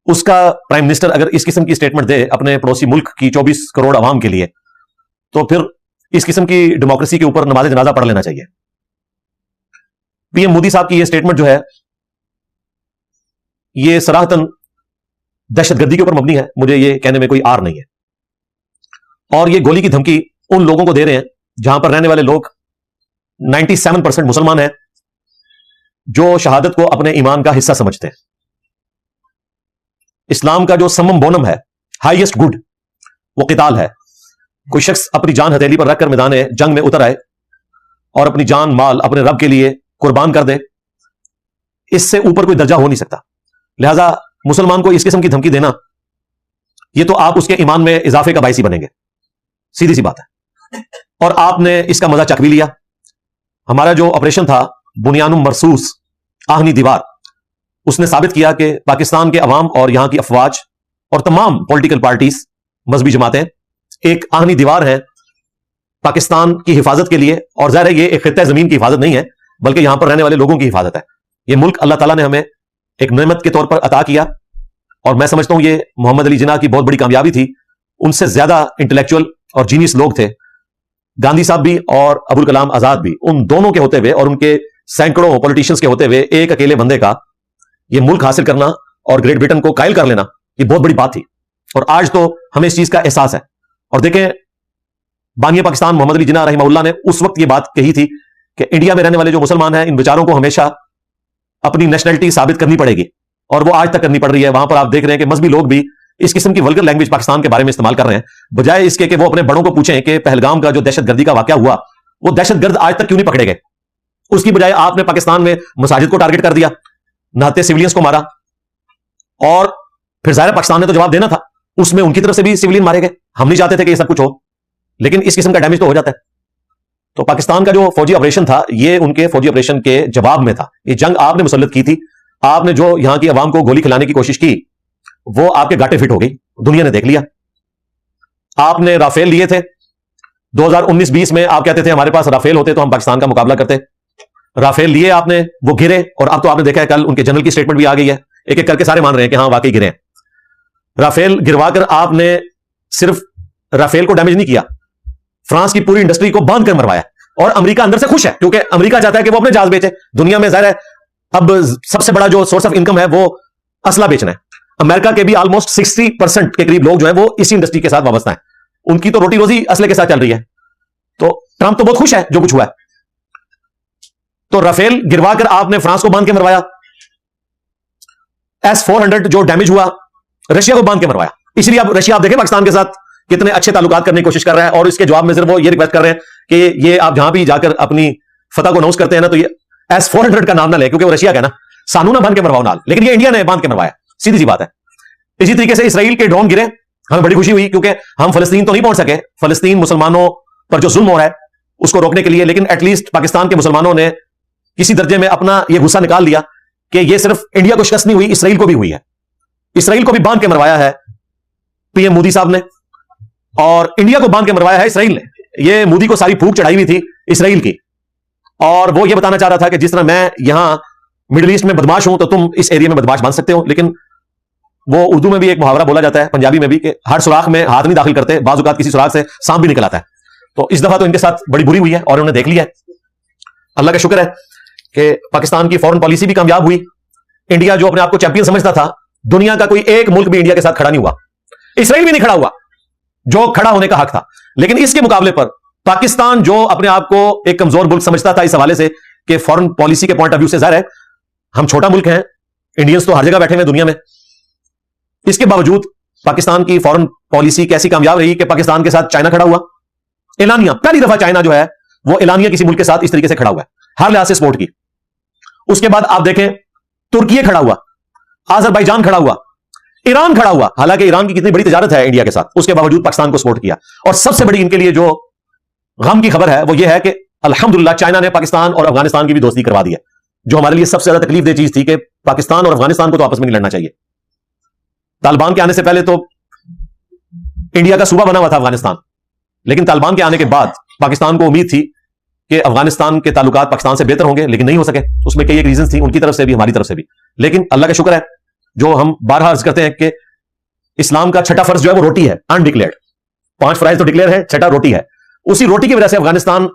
उसका प्राइम मिनिस्टर अगर इस किस्म की स्टेटमेंट दे अपने पड़ोसी मुल्क की 24 करोड़ आवाम के लिए, तो फिर इस किस्म की डेमोक्रेसी के ऊपर नमाज जनाजा पढ़ लेना चाहिए। पीएम मोदी साहब की यह स्टेटमेंट जो है ये सराहतन दहशतगर्दी के ऊपर मबनी है, मुझे ये कहने में कोई आर नहीं है। और ये गोली की धमकी उन लोगों को दे रहे हैं जहां पर रहने वाले लोग 97% मुसलमान हैं, जो शहादत को अपने ईमान का हिस्सा समझते हैं। इस्लाम का जो समम बोनम है, हाईएस्ट गुड, वो क़िताल है। कोई शख्स अपनी जान हथेली पर रखकर मैदान जंग में उतर आए और अपनी जान माल अपने रब के लिए कुर्बान कर दे, इससे ऊपर कोई दर्जा हो नहीं सकता। लिहाजा मुसलमान को इस किस्म की धमकी देना, यह तो आप उसके ईमान में इजाफे का बायस ही बनेंगे, सीधी सी बात है। और आपने इसका मजा चख भी लिया। हमारा जो ऑपरेशन था बुनियानुम मरसूस आहनी दीवार, उसने साबित किया कि पाकिस्तान के अवाम और यहां की अफवाज और तमाम पॉलिटिकल पार्टीज, मजहबी जमातें एक आहनी दीवार है पाकिस्तान की हिफाजत के लिए। और ज़ाहिर है ये एक खित्ता ज़मीन की हिफाजत नहीं है, बल्कि यहां पर रहने वाले लोगों की हिफाजत है। ये मुल्क अल्लाह ताला ने हमें एक नेमत के तौर पर अता किया, और मैं समझता हूं ये मोहम्मद अली जिन्ना की बहुत बड़ी कामयाबी थी। उनसे ज्यादा इंटेलेक्चुअल और जीनियस लोग थे गांधी साहब भी और अबुल कलाम आजाद भी। उन दोनों के होते हुए और उनके सैकड़ों पॉलिटिशियंस के होते हुए एक अकेले बंदे का ये मुल्क हासिल करना और ग्रेट ब्रिटेन को कायल कर लेना, ये बहुत बड़ी बात थी। और आज तो हमें इस चीज का एहसास है। और देखें, बानिया पाकिस्तान मोहम्मद अली जिन्ना रहमहुल्लाह ने उस वक्त ये बात कही थी कि इंडिया में रहने वाले जो मुसलमान हैं, इन बेचारों को हमेशा अपनी नेशनलिटी साबित करनी पड़ेगी, और वो आज तक करनी पड़ रही है। वहां पर आप देख रहे हैं कि मजहबी लोग भी इस किस्म की वल्गर लैंग्वेज पाकिस्तान के बारे में इस्तेमाल कर रहे हैं, बजाय इसके कि वो अपने बड़ों को पूछें कि पहलगाम का जो दहशतगर्दी का वाकया हुआ, वो दहशतगर्द आज तक क्यों नहीं पकड़े गए। उसकी बजाय आपने पाकिस्तान में मसाजिद को टारगेट कर दिया, नहाते सिविलियंस को मारा, और फिर जाहिर पाकिस्तान ने तो जवाब देना था, उसमें उनकी तरफ से भी सिविलियन मारे गए। हम नहीं चाहते थे कि ये सब कुछ हो, लेकिन इस किस्म का डैमेज तो हो जाता है। तो पाकिस्तान का जो फौजी ऑपरेशन था, ये उनके फौजी ऑपरेशन के जवाब में था। ये जंग आपने मुसल्लत की थी, आपने जो यहां की आवाम को गोली खिलाने की कोशिश की, वो आपके गाटे फिट हो गई, दुनिया ने देख लिया। आपने राफेल लिए थे 2019-20 में, आप कहते थे हमारे पास राफेल होते तो हम पाकिस्तान का मुकाबला करते। राफेल लिए आपने, वो गिरे, और अब तो आपने देखा है कल उनके जनरल की स्टेटमेंट भी आ गई है, एक एक करके सारे मान रहे हैं कि हाँ वाकई गिरे हैं। राफेल गिरवाकर आपने सिर्फ राफेल को डैमेज नहीं किया, फ्रांस की पूरी इंडस्ट्री को बांध कर मरवाया। और अमेरिका अंदर से खुश है, क्योंकि अमेरिका चाहता है कि वो अपने जहाज बेचे। दुनिया में जाहिर है अब सबसे बड़ा जो सोर्स ऑफ इनकम है वो असला बेचना है। अमेरिका के भी ऑलमोस्ट 60% के करीब लोग जो है वो इसी इंडस्ट्री के साथ वाबस्ता है। उनकी तो रोटी रोजी असले के साथ चल रही है। तो ट्रंप तो बहुत खुश है जो कुछ हुआ है। तो राफेल गिरवाकर आपने फ्रांस को बांध के मरवाया। S-400 जो डैमेज हुआ, रशिया को बांध के मरवाया। इसलिए अब रशिया आप देखें पाकिस्तान के साथ कितने अच्छे ताल्लुकात करने की कोशिश कर रहा है, और इसके जवाब में सिर्फ वो ये रिक्वेस्ट कर रहे हैं कि ये आप जहां भी जाकर अपनी फतह को अनाउंस करते हैं ना, तो ये S-400 का नाम ना ले, क्योंकि वो रशिया का ना, सानू ना बांध के मरवाओ नाल, लेकिन ये इंडिया ने बांध के मरवाया, सीधी सी बात है। इसी तरीके से इसराइल के ड्रोन गिरे, हमें बड़ी खुशी हुई, क्योंकि हम फलस्तीन तो नहीं पहुंच सके, फलस्तीन मुसलमानों पर जो जुल्म हो रहा है उसको रोकने के लिए, लेकिन एटलीस्ट पाकिस्तान के मुसलमानों ने किसी दर्जे में अपना यह गुस्सा निकाल लिया कि यह सिर्फ इंडिया को शिकस्त नहीं हुई, इसराइल को भी हुई है। इसराइल को भी बांध के मरवाया है पीएम मोदी साहब ने, और इंडिया को बांध के मरवाया है इसराइल ने। यह मोदी को सारी फूक चढ़ाई हुई थी इसराइल की, और वो ये बताना चाह रहा था कि जिस तरह मैं यहां मिडिल ईस्ट में बदमाश हूं, तो तुम इस एरिया में बदमाश बन सकते हो। लेकिन वो उर्दू में भी एक मुहावरा बोला जाता है, पंजाबी में भी, कि हर सुराख में हाथ नहीं दाखिल करते, बाज़ औक़ात किसी सुराख से सांप भी निकल आता है। तो इस दफा तो इनके साथ बड़ी बुरी हुई है और उन्होंने देख लिया है। अल्लाह का शुक्र है कि पाकिस्तान की फॉरेन पॉलिसी भी कामयाब हुई। इंडिया जो अपने आप को चैंपियन समझता था, दुनिया का कोई एक मुल्क भी इंडिया के साथ खड़ा नहीं हुआ, इसराइल भी नहीं खड़ा हुआ जो खड़ा होने का हक था। लेकिन इसके मुकाबले पर पाकिस्तान जो अपने आप को एक कमजोर मुल्क समझता था, इस हवाले से कि फॉरेन पॉलिसी के पॉइंट ऑफ व्यू से जाहिर है हम छोटा मुल्क हैं, इंडियंस तो हर जगह बैठे हुए दुनिया में, इसके बावजूद पाकिस्तान की फॉरेन पॉलिसी कैसी कामयाब रही कि पाकिस्तान के साथ चाइना खड़ा हुआ। एलानिया, पहली दफा चाइना जो है वो एलानिया किसी मुल्क के साथ इस तरीके से खड़ा हुआ है, हर लिहाज से सपोर्ट की। उसके बाद आप देखें तुर्की खड़ा हुआ, अजरबैजान खड़ा हुआ, ईरान खड़ा हुआ। हालांकि ईरान की कितनी बड़ी तिजारत है इंडिया के साथ, उसके बावजूद पाकिस्तान को सपोर्ट किया। और सबसे बड़ी इनके लिए जो गम की खबर है वो ये है कि अल्हम्दुलिल्लाह चाइना ने पाकिस्तान और अफगानिस्तान की भी दोस्ती करवा दी है, जो हमारे लिए सबसे ज्यादा तकलीफ दे चीज थी कि पाकिस्तान और अफगानिस्तान को तो आपस में नहीं लड़ना चाहिए। तालिबान के आने से पहले तो इंडिया का सूबा बना हुआ था अफगानिस्तान, लेकिन तालिबान के आने के बाद पाकिस्तान को उम्मीद थी कि अफगानिस्तान के ताल्लुकात पाकिस्तान से बेहतर होंगे, लेकिन नहीं हो सके। उसमें कई एक रीजन थी, उनकी तरफ से भी हमारी तरफ से भी। लेकिन अल्लाह का शुक्र है, जो हम बारहा अर्ज करते हैं कि इस्लाम का छठा फर्ज जो है वो रोटी है, अनडिक्लेयर्ड। 5 फराइज तो डिक्लेयर है, छठा रोटी है। उसी रोटी की वजह से अफगानिस्तान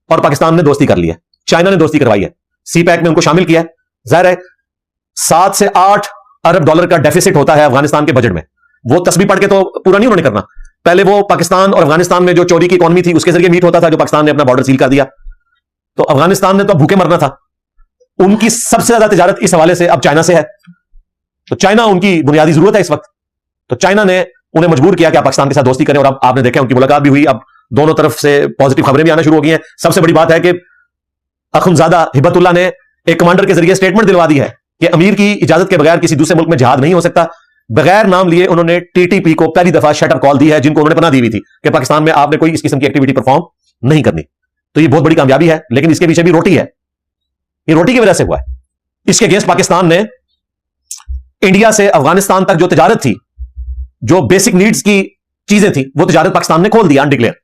और पाकिस्तान ने दोस्ती कर ली है, चाइना ने दोस्ती करवाई है, CPEC में उनको शामिल किया है। जाहिर है 7 से 8 अरब डॉलर का डेफिसिट होता है अफगानिस्तान के बजट में, वो तस्बीह पढ़ के तो पूरा नहीं उन्होंने करना। पहले वो पाकिस्तान और अफगानिस्तान में जो चोरी की इकोनॉमी थी उसके जरिए मीट होता था, जो पाकिस्तान ने अपना बॉर्डर सील कर दिया। तो अफगानिस्तान ने तो भूखे मरना था। उनकी सबसे ज्यादा तिजारत इस हवाले से अब चाइना से है, तो चाइना उनकी बुनियादी जरूरत है इस वक्त। तो चाइना ने उन्हें मजबूर किया कि आप पाकिस्तान के साथ दोस्ती करें, और अब आपने देखा उनकी मुलाकात भी हुई। अब दोनों तरफ से पॉजिटिव खबरें भी आना शुरू हो गई हैं। सबसे बड़ी बात है कि अखुंजादा हिबतुल्लाह ने एक कमांडर के जरिए स्टेटमेंट दिलवा दी है कि अमीर की इजाजत के बगैर किसी दूसरे मुल्क में जहाद नहीं हो सकता। बगैर नाम लिए उन्होंने टीटीपी को पहली दफा शटर कॉल दी है, जिनको उन्होंने पनाह दी हुई थी कि पाकिस्तान में आपने कोई इस किस्म की एक्टिविटी परफॉर्म नहीं करनी। तो ये बहुत बड़ी कामयाबी है, लेकिन इसके पीछे भी रोटी है। ये रोटी की वजह से हुआ है। इसके अगेंस्ट पाकिस्तान ने इंडिया से अफगानिस्तान तक जो तजारत थी, जो बेसिक नीड्स की चीजें थी, वो तजारत पाकिस्तान ने खोल दी अनडिक्लेयर।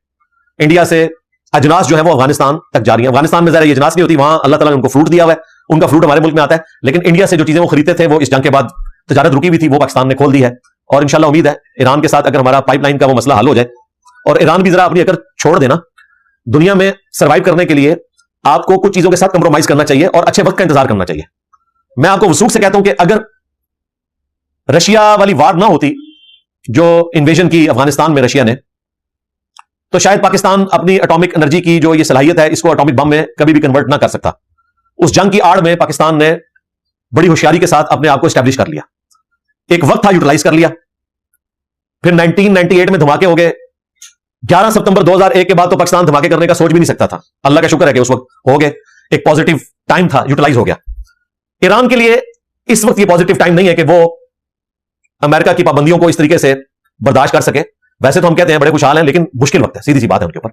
इंडिया से अजनास जो है वो अफगानिस्तान तक जा रही है। अफगानिस्तान में जरा ये अजनास नहीं होती, वहां अल्लाह ताला ने उनको फ्रूट दिया हुआ है, उनका फ्रूट हमारे मुल्क में आता है। लेकिन इंडिया से जो चीजें वो खरीदते थे, वो इस जंग के बाद तजारत रुकी हुई थी, वो पाकिस्तान ने खोल दी है। और इंशाल्लाह उम्मीद है ईरान के साथ अगर हमारा पाइपलाइन का वो मसला हल हो जाए, और ईरान भी जरा अपनी अकड़ छोड़ देना। दुनिया में सर्वाइव करने के लिए आपको कुछ चीजों के साथ कंप्रोमाइज करना चाहिए और अच्छे वक्त का इंतजार करना चाहिए। मैं आपको वसूख से कहता हूं कि अगर रशिया वाली वार ना होती, जो इन्वेजन की अफगानिस्तान में रशिया ने, तो शायद पाकिस्तान अपनी एटॉमिक एनर्जी की जो ये सलाहियत है, इसको एटॉमिक बम में कभी भी कन्वर्ट ना कर सकता। उस जंग की आड़ में पाकिस्तान ने बड़ी होशियारी के साथ अपने आप को एस्टैब्लिश कर लिया। एक वक्त था, यूटिलाइज कर लिया। फिर 1998 में धमाके हो गए। 11 सितंबर 2001 के बाद तो पाकिस्तान धमाके करने का सोच भी नहीं सकता था। अल्लाह का शुक्र है कि उस वक्त हो गए। एक पॉजिटिव टाइम था, यूटिलाइज हो गया। ईरान के लिए इस वक्त ये पॉजिटिव टाइम नहीं है कि वो अमेरिका की पाबंदियों को इस तरीके से बर्दाश्त कर सके। वैसे तो हम कहते हैं बड़े खुशहाल हैं, लेकिन मुश्किल वक्त है, सीधी सी बात है उनके ऊपर।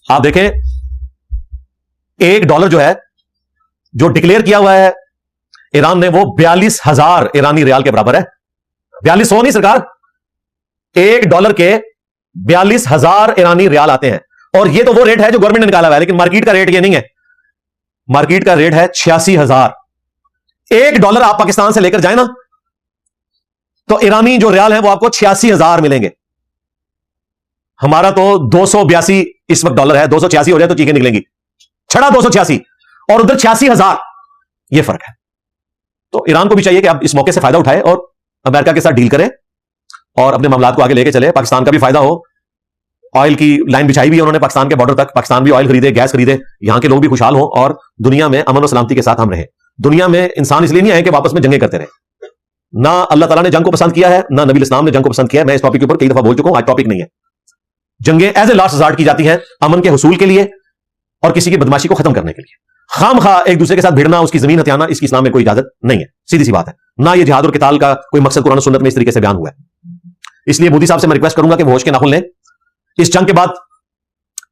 आप देखें, $1 जो है, जो डिक्लेयर किया हुआ है ईरान ने, वो 42,000 ईरानी रियाल के बराबर है। 4200 नहीं सरकार, $1 के 42,000 ईरानी रियाल आते हैं। और ये तो वो रेट है जो गवर्नमेंट ने निकाला हुआ है, लेकिन मार्केट का रेट ये नहीं है। मार्केट का रेट है 86,000। $1 आप पाकिस्तान से लेकर जाए ना, तो ईरानी जो रियाल है वो आपको 86,000 मिलेंगे। हमारा तो 282 इस वक्त डॉलर है। 286 हो जाए तो चीखें निकलेंगी। छड़ा 286 और उधर 86,000, यह फर्क है। तो ईरान को भी चाहिए कि आप इस मौके से फायदा उठाए और अमेरिका के साथ डील करें और अपने मामलात को आगे लेके चले। पाकिस्तान का भी फायदा हो। ऑयल की लाइन बिछाई हुई है उन्होंने पाकिस्तान के बॉर्डर तक। पाकिस्तान भी ऑयल खरीदे, गैस खरीदे, यहां के लोग भी खुशहाल हो और दुनिया में अमन और सलामती के साथ हम रहे। दुनिया में इंसान इसलिए नहीं आए कि आपस में जंगें करते रहे। ना अल्लाह ताला ने जंग को पसंद किया है, ना नबी इस्लाम ने जंग को पसंद किया है। मैं इस टॉपिक के ऊपर कई दफा बोल चुका हूं, आज टॉपिक नहीं है। जंगें एज ए लास्ट रिजॉर्ट की जाती हैं अमन के हुसूल के लिए और किसी की बदमाशी को खत्म करने के लिए। खाम खा एक दूसरे के साथ भिड़ना, उसकी जमीन हथियाना, इसकी इस्लाम में कोई इजाजत नहीं है। सीधी सी बात है। ना ये जिहाद और किताल का कोई मकसद कुरान और सुन्नत में इस तरीके से बयान हुआ है। इसलिए मोदी साहब से मैं रिक्वेस्ट करूंगा कि वो होश के नाखुन लें। इस जंग के बाद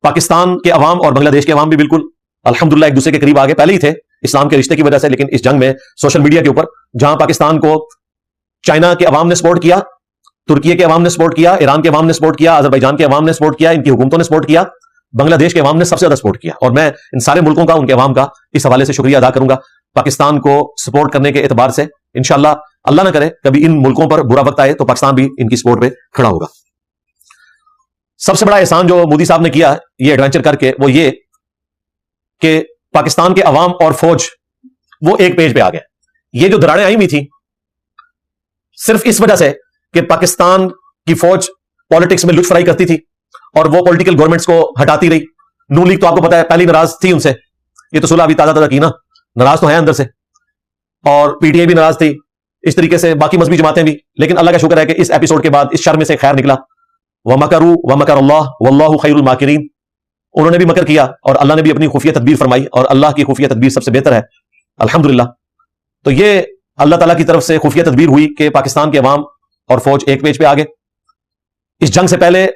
पाकिस्तान के अवाम और बांग्लादेश के अवाम भी बिल्कुल अल्हम्दुलिल्लाह एक दूसरे के करीब आगे पहले ही थे इस्लाम के रिश्ते की वजह से। लेकिन इस जंग में सोशल मीडिया के ऊपर जहां पाकिस्तान को चाइना के अवाम ने सपोर्ट किया, तुर्की के अवाम ने सपोर्ट किया, ईरान के अवाम ने सपोर्ट किया, अजरबैजान के अवाम ने सपोर्ट किया, इनकी हुकूमतों ने सपोर्ट किया, बांग्लादेश के अवाम ने सबसे ज्यादा सपोर्ट किया। और मैं इन सारे मुल्कों का, उनके अवाम का इस हवाले से शुक्रिया अदा करूंगा। पाकिस्तान को सपोर्ट करने के एतबार से इंशाअल्लाह, अल्लाह ना करे कभी इन मुल्कों पर बुरा वक्त आए तो पाकिस्तान भी इनकी सपोर्ट पे खड़ा होगा। सबसे बड़ा एहसान जो मोदी साहब ने किया ये एडवेंचर करके, वो ये कि पाकिस्तान के अवाम और फौज वो एक पेज पे आ गए। ये जो दरारें आई हुई थी सिर्फ इस वजह से कि पाकिस्तान की फौज पॉलिटिक्स में लुचफराई करती थी और वो पॉलिटिकल गवर्नमेंट्स को हटाती रही। नून लीग तो आपको पता है पहली नाराज थी उनसे। ये तो सुलह अभी ताजा ताजा की ना, नाराज तो है अंदर से। और पीटीआई भी नाराज थी, इस तरीके से बाकी मजहबी जमातें भी। लेकिन अल्लाह का शुक्र है कि इस एपिसोड के बाद इस शर में से खैर निकला। वमकरू वमकरुल्लाह वल्लाहु खैरुल माकिरीन। उन्होंने भी मकर किया और अल्लाह ने भी अपनी खुफिया तदबीर फरमाई और अल्लाह की खुफिया तदबीर सबसे बेहतर है, अल्हम्दुलिल्लाह। तो ये अल्लाह ताला की तरफ से खुफिया तदबीर हुई कि पाकिस्तान के अवाम और फौज एक पेज पे आ गए। इस जंग से पहले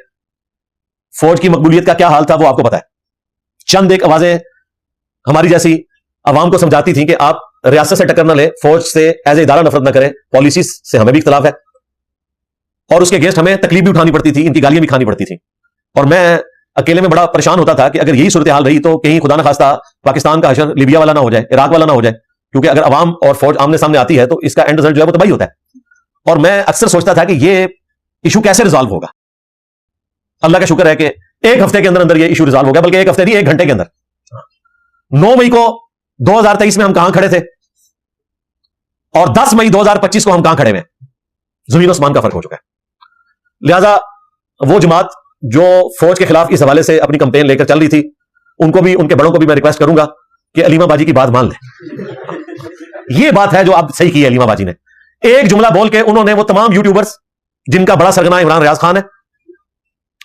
फौज की मकबूलियत का क्या हाल था वो आपको पता है। चंद एक आवाजें हमारी जैसी अवाम को समझाती थी कि आप रियासत से टक्कर न ले, फौज से एज ए इदारा नफरत न करें, पॉलिसी से हमें भी इख्तलाफ है और उसके अगेंस्ट हमें तकलीफ भी उठानी पड़ती थी, इनकी गालियां भी खानी पड़ती थी। और मैं अकेले में बड़ा परेशान होता था कि अगर यही सूरत हाल रही तो कहीं खुदा न खास्ता पाकिस्तान का हशर लीबिया वाला ना हो जाए, इराक वाला ना हो जाए। क्योंकि अगर अवाम और फौज आमने सामने आती है तो इसका एंड रिजल्ट जो है वो तबाही होता है। और मैं अक्सर सोचता था कि ये इशू कैसे रिजॉल्व होगा। अल्लाह का शुक्र है कि एक हफ्ते के अंदर अंदर ये इशू रिजॉल्व हो गया, बल्कि एक हफ्ते नहीं, 1 घंटे के अंदर। 9 मई को 2023 में हम कहां खड़े थे और 10 मई 2025 को हम कहां खड़े हुए, जमीन आसमान का फर्क हो चुका है। लिहाजा वो जमात जो फौज के खिलाफ इस हवाले से अपनी कंपेन लेकर चल रही थी, उनको भी, उनके बड़ों को भी मैं रिक्वेस्ट करूंगा कि अलीमा बाजी की बात मान ले। ये बात है जो आप सही की है अलीमा बाजी ने। एक जुमला बोल के उन्होंने वो तमाम यूट्यूबर्स जिनका बड़ा सरगना इमरान रियाज खान है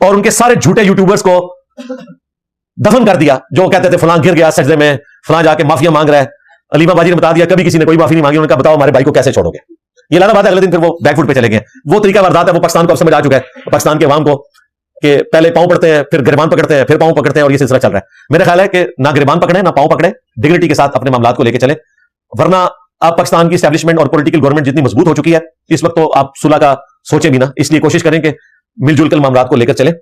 और उनके सारे झूठे यूट्यूबर्स को दफन कर दिया, जो कहते थे फलां गिर गया सजदे में, फलां जाके माफिया मांग रहा है, अलीमा बाजी ने बता दिया, कभी किसी ने कोई माफी नहीं मांगी। उन्होंने कहा बताओ हमारे भाई को कैसे छोड़ोगे। ये लाना बात है, अगले दिन फिर वो बैकफुट पे चले गए। वो तरीका वारदात है, वो पाकिस्तान को अब समझ आ चुका है, पाकिस्तान के अवाम को, कि पहले पांव पड़ते हैं, फिर गिरबान पकड़ते हैं, फिर पांव पकड़ते हैं, और ये सिलसिला चल रहा है। मेरा ख्याल है कि ना गिरबान पकड़े ना पांव पकड़े, डिग्निटी के साथ अपने मामलात को लेकर चले, वरना आप पाकिस्तान की एस्टैब्लिशमेंट और पॉलिटिकल गवर्नमेंट जितनी मजबूत हो चुकी है इस वक्त, तो आप सुलह का सोचे भी ना। इसलिए कोशिश करें कि मिलजुल कर मामलात को लेकर चले।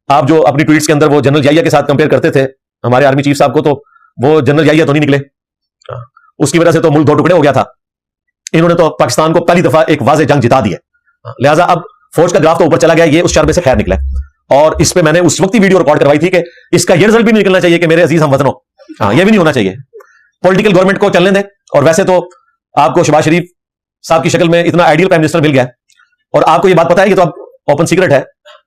आप जो अपनी ट्वीट्स के अंदर वो जनरल याहिया के साथ कंपेयर करते थे हमारे आर्मी चीफ साहब को, तो वो जनरल याहिया तो नहीं निकले, उसकी वजह से तो मुल्क दो टुकड़े हो गया था। इन्होंने तो पाकिस्तान को पहली दफा एक वाज़ेह जंग जिता दी है, लिहाजा अब फौज का ग्राफ तो ऊपर चला गया। ये उस शर्बे से खैर निकला। और इस पे मैंने उस वक्त ही वीडियो रिकॉर्ड करवाई थी कि इसका ये रिजल्ट भी नहीं निकलना चाहिए कि मेरे अजीज हम वतनों, ये भी नहीं होना चाहिए। पॉलिटिकल गवर्नमेंट को चलने दें। और वैसे तो आपको शहबाज शरीफ साहब की शक्ल में इतना आइडियल प्राइम मिनिस्टर मिल गया है, और आपको ये बात पता है कि तो अब ओपन सीक्रेट है,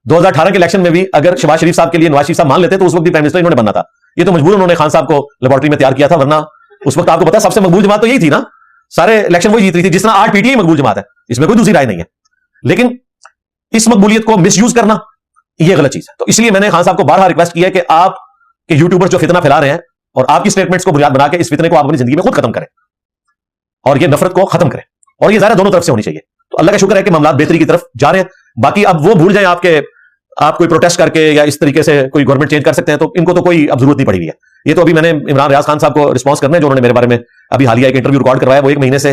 2018 के इलेक्शन में भी अगर शहबाज शरीफ साहब के लिए नवाज शरीफ साहब मान लेते तो उस वक्त भी प्राइम मिनिस्टर इन्होंने बनना था। ये तो मजबूर उन्होंने खान साहब को लेबोरेटरी में तैयार किया था, वरना उस वक्त आपको पता है सबसे मकबूल जमात तो यही थी ना, सारे इलेक्शन वही जीत रही थी। जिस तरह आज पीटीआई मकबूल जमात है, इसमें कोई दूसरी राय नहीं है, लेकिन इस मकबूलियत को मिसयूज करना यह गलत चीज है। तो इसलिए मैंने खान साहब को बार-बार रिक्वेस्ट किया है कि आप के यूट्यूबर्स जो फितना फैला रहे हैं और आपकी स्टेटमेंट्स को बुनियाद बना के इस फितने को आप अपनी जिंदगी में खुद खत्म करें और ये नफरत को खत्म करें, और ये ज़ाहिर दोनों तरफ से होनी चाहिए। तो अल्लाह का शुक्र है कि मामला बेहतरी की तरफ जा रहे हैं। बाकी अब वो भूल जाएं आप कोई प्रोटेस्ट करके या इस तरीके से कोई गवर्नमेंट चेंज कर सकते हैं, तो इनको तो कोई अब जरूरत नहीं पड़ी हुई है। ये तो अभी मैंने इमरान रियाज खान साहब को रिस्पॉन्स करना है, जो उन्होंने मेरे बारे में अभी हालिया एक इंटरव्यू रिकॉर्ड करवाया, वो 1 महीने से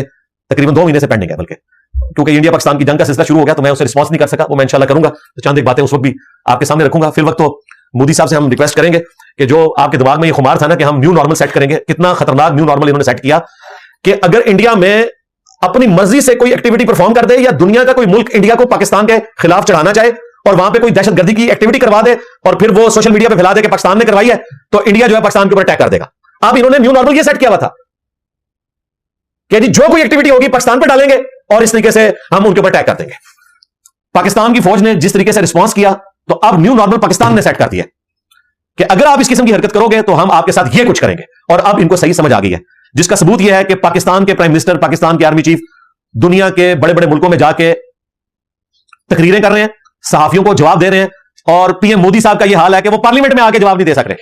तकरीबन 2 महीने से पेंडिंग है, बल्कि क्योंकि इंडिया पाकिस्तान की जंग का सिलसिला शुरू हो गया तो मैं उसे रिस्पॉन्स नहीं कर सका। वो मैं इंशाल्लाह करूंगा, तो चंद एक बातें उस वक्त भी आपके सामने रखूंगा। फिर वक्त तो मोदी साहब से हम रिक्वेस्ट करेंगे कि जो आपके दिमाग में ये खुमार था ना कि हम न्यू नॉर्मल सेट करेंगे, कितना खतरनाक न्यू नॉर्मल इन्होंने सेट किया कि अगर इंडिया में अपनी मर्जी से कोई एक्टिविटी परफॉर्म कर दे, या दुनिया का कोई मुल्क इंडिया को पाकिस्तान के खिलाफ चढ़ाना चाहे और वहां पे कोई दहशतगर्दी की एक्टिविटी करवा दे और फिर वो सोशल मीडिया पे फैला दे कि पाकिस्तान ने करवाई है, तो इंडिया जो है पाकिस्तान के ऊपर अटैक कर देगा। अब इन्होंने न्यू नॉर्मल ये सेट किया हुआ था कि जो कोई एक्टिविटी होगी पाकिस्तान पर डालेंगे और इस तरीके से हम उनके ऊपर अटैक कर देंगे। पाकिस्तान की फौज ने जिस तरीके से रिस्पॉन्स किया, तो अब न्यू नॉर्मल पाकिस्तान ने सेट कर दिया कि अगर आप इस किस्म की हरकत करोगे तो हम आपके साथ ये कुछ करेंगे। और अब इनको सही समझ आ गई है, जिसका सबूत यह है कि पाकिस्तान के प्राइम मिनिस्टर, पाकिस्तान के आर्मी चीफ दुनिया के बड़े बड़े मुल्कों में जाके तकरीरें कर रहे हैं, सहाफियों को जवाब दे रहे हैं, और पीएम मोदी साहब का यह हाल है कि वो पार्लियामेंट में आके जवाब नहीं दे सक रहे,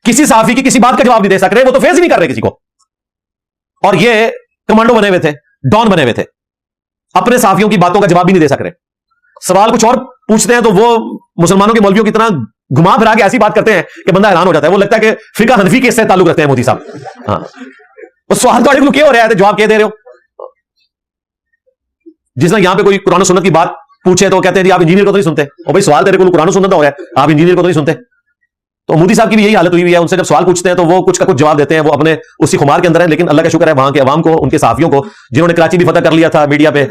किसी सहाफी की किसी बात का जवाब नहीं दे सक रहे, वो तो फेस ही नहीं कर रहे किसी को। और ये कमांडो बने हुए थे, डॉन बने हुए थे, अपने सहाफियों की बातों का जवाब भी नहीं दे सक रहे। सवाल कुछ और पूछते हैं तो वो मुसलमानों के मौलवियों की तरह घुमा फिरा के ऐसी बात करते हैं कि बंदा हैरान हो जाता है। वो लगता है कि फिका हनफी के इससे ताल्लुक रखते हैं मोदी साहब। हाँ, वो सवाल तो अड़े क्यों हो रहा है, जवाब क्या दे रहे हो। जिसने यहां पे कोई कुरान सुन्नत की बात पूछे तो कहते हैं जी आप इंजीनियर को तो नहीं सुनते। और भाई सवाल तेरे को कुरान सुन्नत हो रहा है, आप इंजीनियर को तो नहीं सुनते। तो मोदी साहब की भी यही हालत हुई है, उनसे जब सवाल पूछते हैं तो वो कुछ का कुछ जवाब देते हैं, वो अपने उसी खुमार के अंदर है। लेकिन अल्लाह का शुक्र है वहां के अवाम को, उनके साफियों को, जिन्होंने कराची भी फतह कर लिया था, मीडिया पे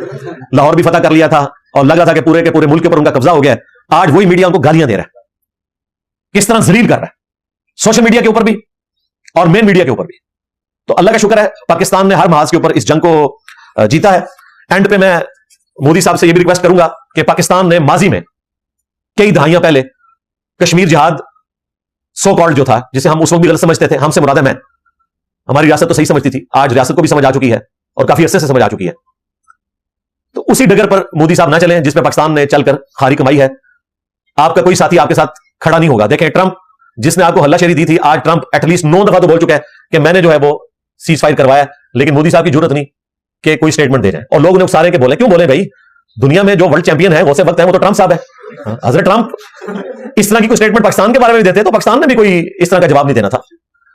लाहौर भी फतह कर लिया था और लगा था कि पूरे के पूरे मुल्क के ऊपर उनका कब्जा हो गया, आज वही मीडिया उनको गालियां दे रहा है, किस तरह जलील कर रहा है, सोशल मीडिया के ऊपर भी और मेन मीडिया के ऊपर भी। तो अल्लाह का शुक्र है पाकिस्तान ने हर महाज के ऊपर इस जंग को जीता है। एंड पे मैं मोदी साहब से यह भी रिक्वेस्ट करूंगा कि पाकिस्तान ने माजी में कई दहाइयां पहले कश्मीर जिहाद सो कॉल्ड जो था, जिसे हम उस वक्त भी गलत समझते थे, हमसे मुराद है मैं, हमारी रियासत तो सही समझती थी, आज रियासत को भी समझ आ चुकी है और काफी अरसे से समझ आ चुकी है। तो उसी डगर पर मोदी साहब ना चलें जिसमें पाकिस्तान ने चलकर खारी कमाई है। आपका कोई साथी आपके साथ खड़ा नहीं होगा। देखें ट्रंप जिसने आपको हल्लाशेरी दी थी, आज ट्रंप एटलीस्ट 9 दफा तो बोल चुका है कि मैंने जो है वो सीज फायर करवाया, लेकिन मोदी साहब की जरूरत नहीं कि कोई स्टेटमेंट दे जाए। और लोग ने उकसारे के बोले, क्यों बोले भाई, दुनिया में जो वर्ल्ड चैंपियन है वैसे वक्त है वो तो ट्रंप साहब है। हजरत ट्रंप इस तरह की कोई स्टेटमेंट पाकिस्तान के बारे में देते तो पाकिस्तान ने भी कोई इस तरह का जवाब नहीं देना था।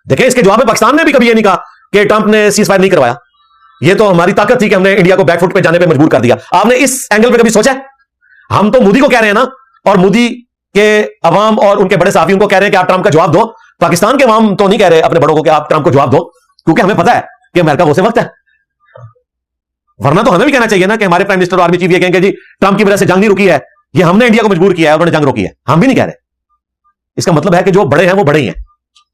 देखिए इसके जवाब में पाकिस्तान ने भी कभी ये नहीं कहा कि ट्रंप ने सीज फायर नहीं करवाया। ये तो हमारी ताकत थी कि हमने इंडिया को बैकफुट पे जाने पे मजबूर कर दिया। आपने इस एंगल पे कभी सोचा? हम तो मोदी को कह रहे हैं ना, और मोदी के अवाम और उनके बड़े साफियों को कह रहे हैं कि आप ट्रंप का जवाब दो। पाकिस्तान के अवाम तो नहीं कह रहे अपने बड़ों को कि आप ट्रंप को जवाब दो, क्योंकि हमें पता है कि अमेरिका वो से वक्त है। वरना तो हमें भी कहना चाहिए ना कि हमारे प्राइम मिनिस्टर और आर्मी चीफ ये कहेंगे जी ट्रंप की वजह से जंग नहीं रुकी है, ये हमने इंडिया को मजबूर किया है, उन्होंने जंग रोकी है। हम भी नहीं कह रहे। इसका मतलब है कि जो बड़े हैं वो बड़े ही हैं।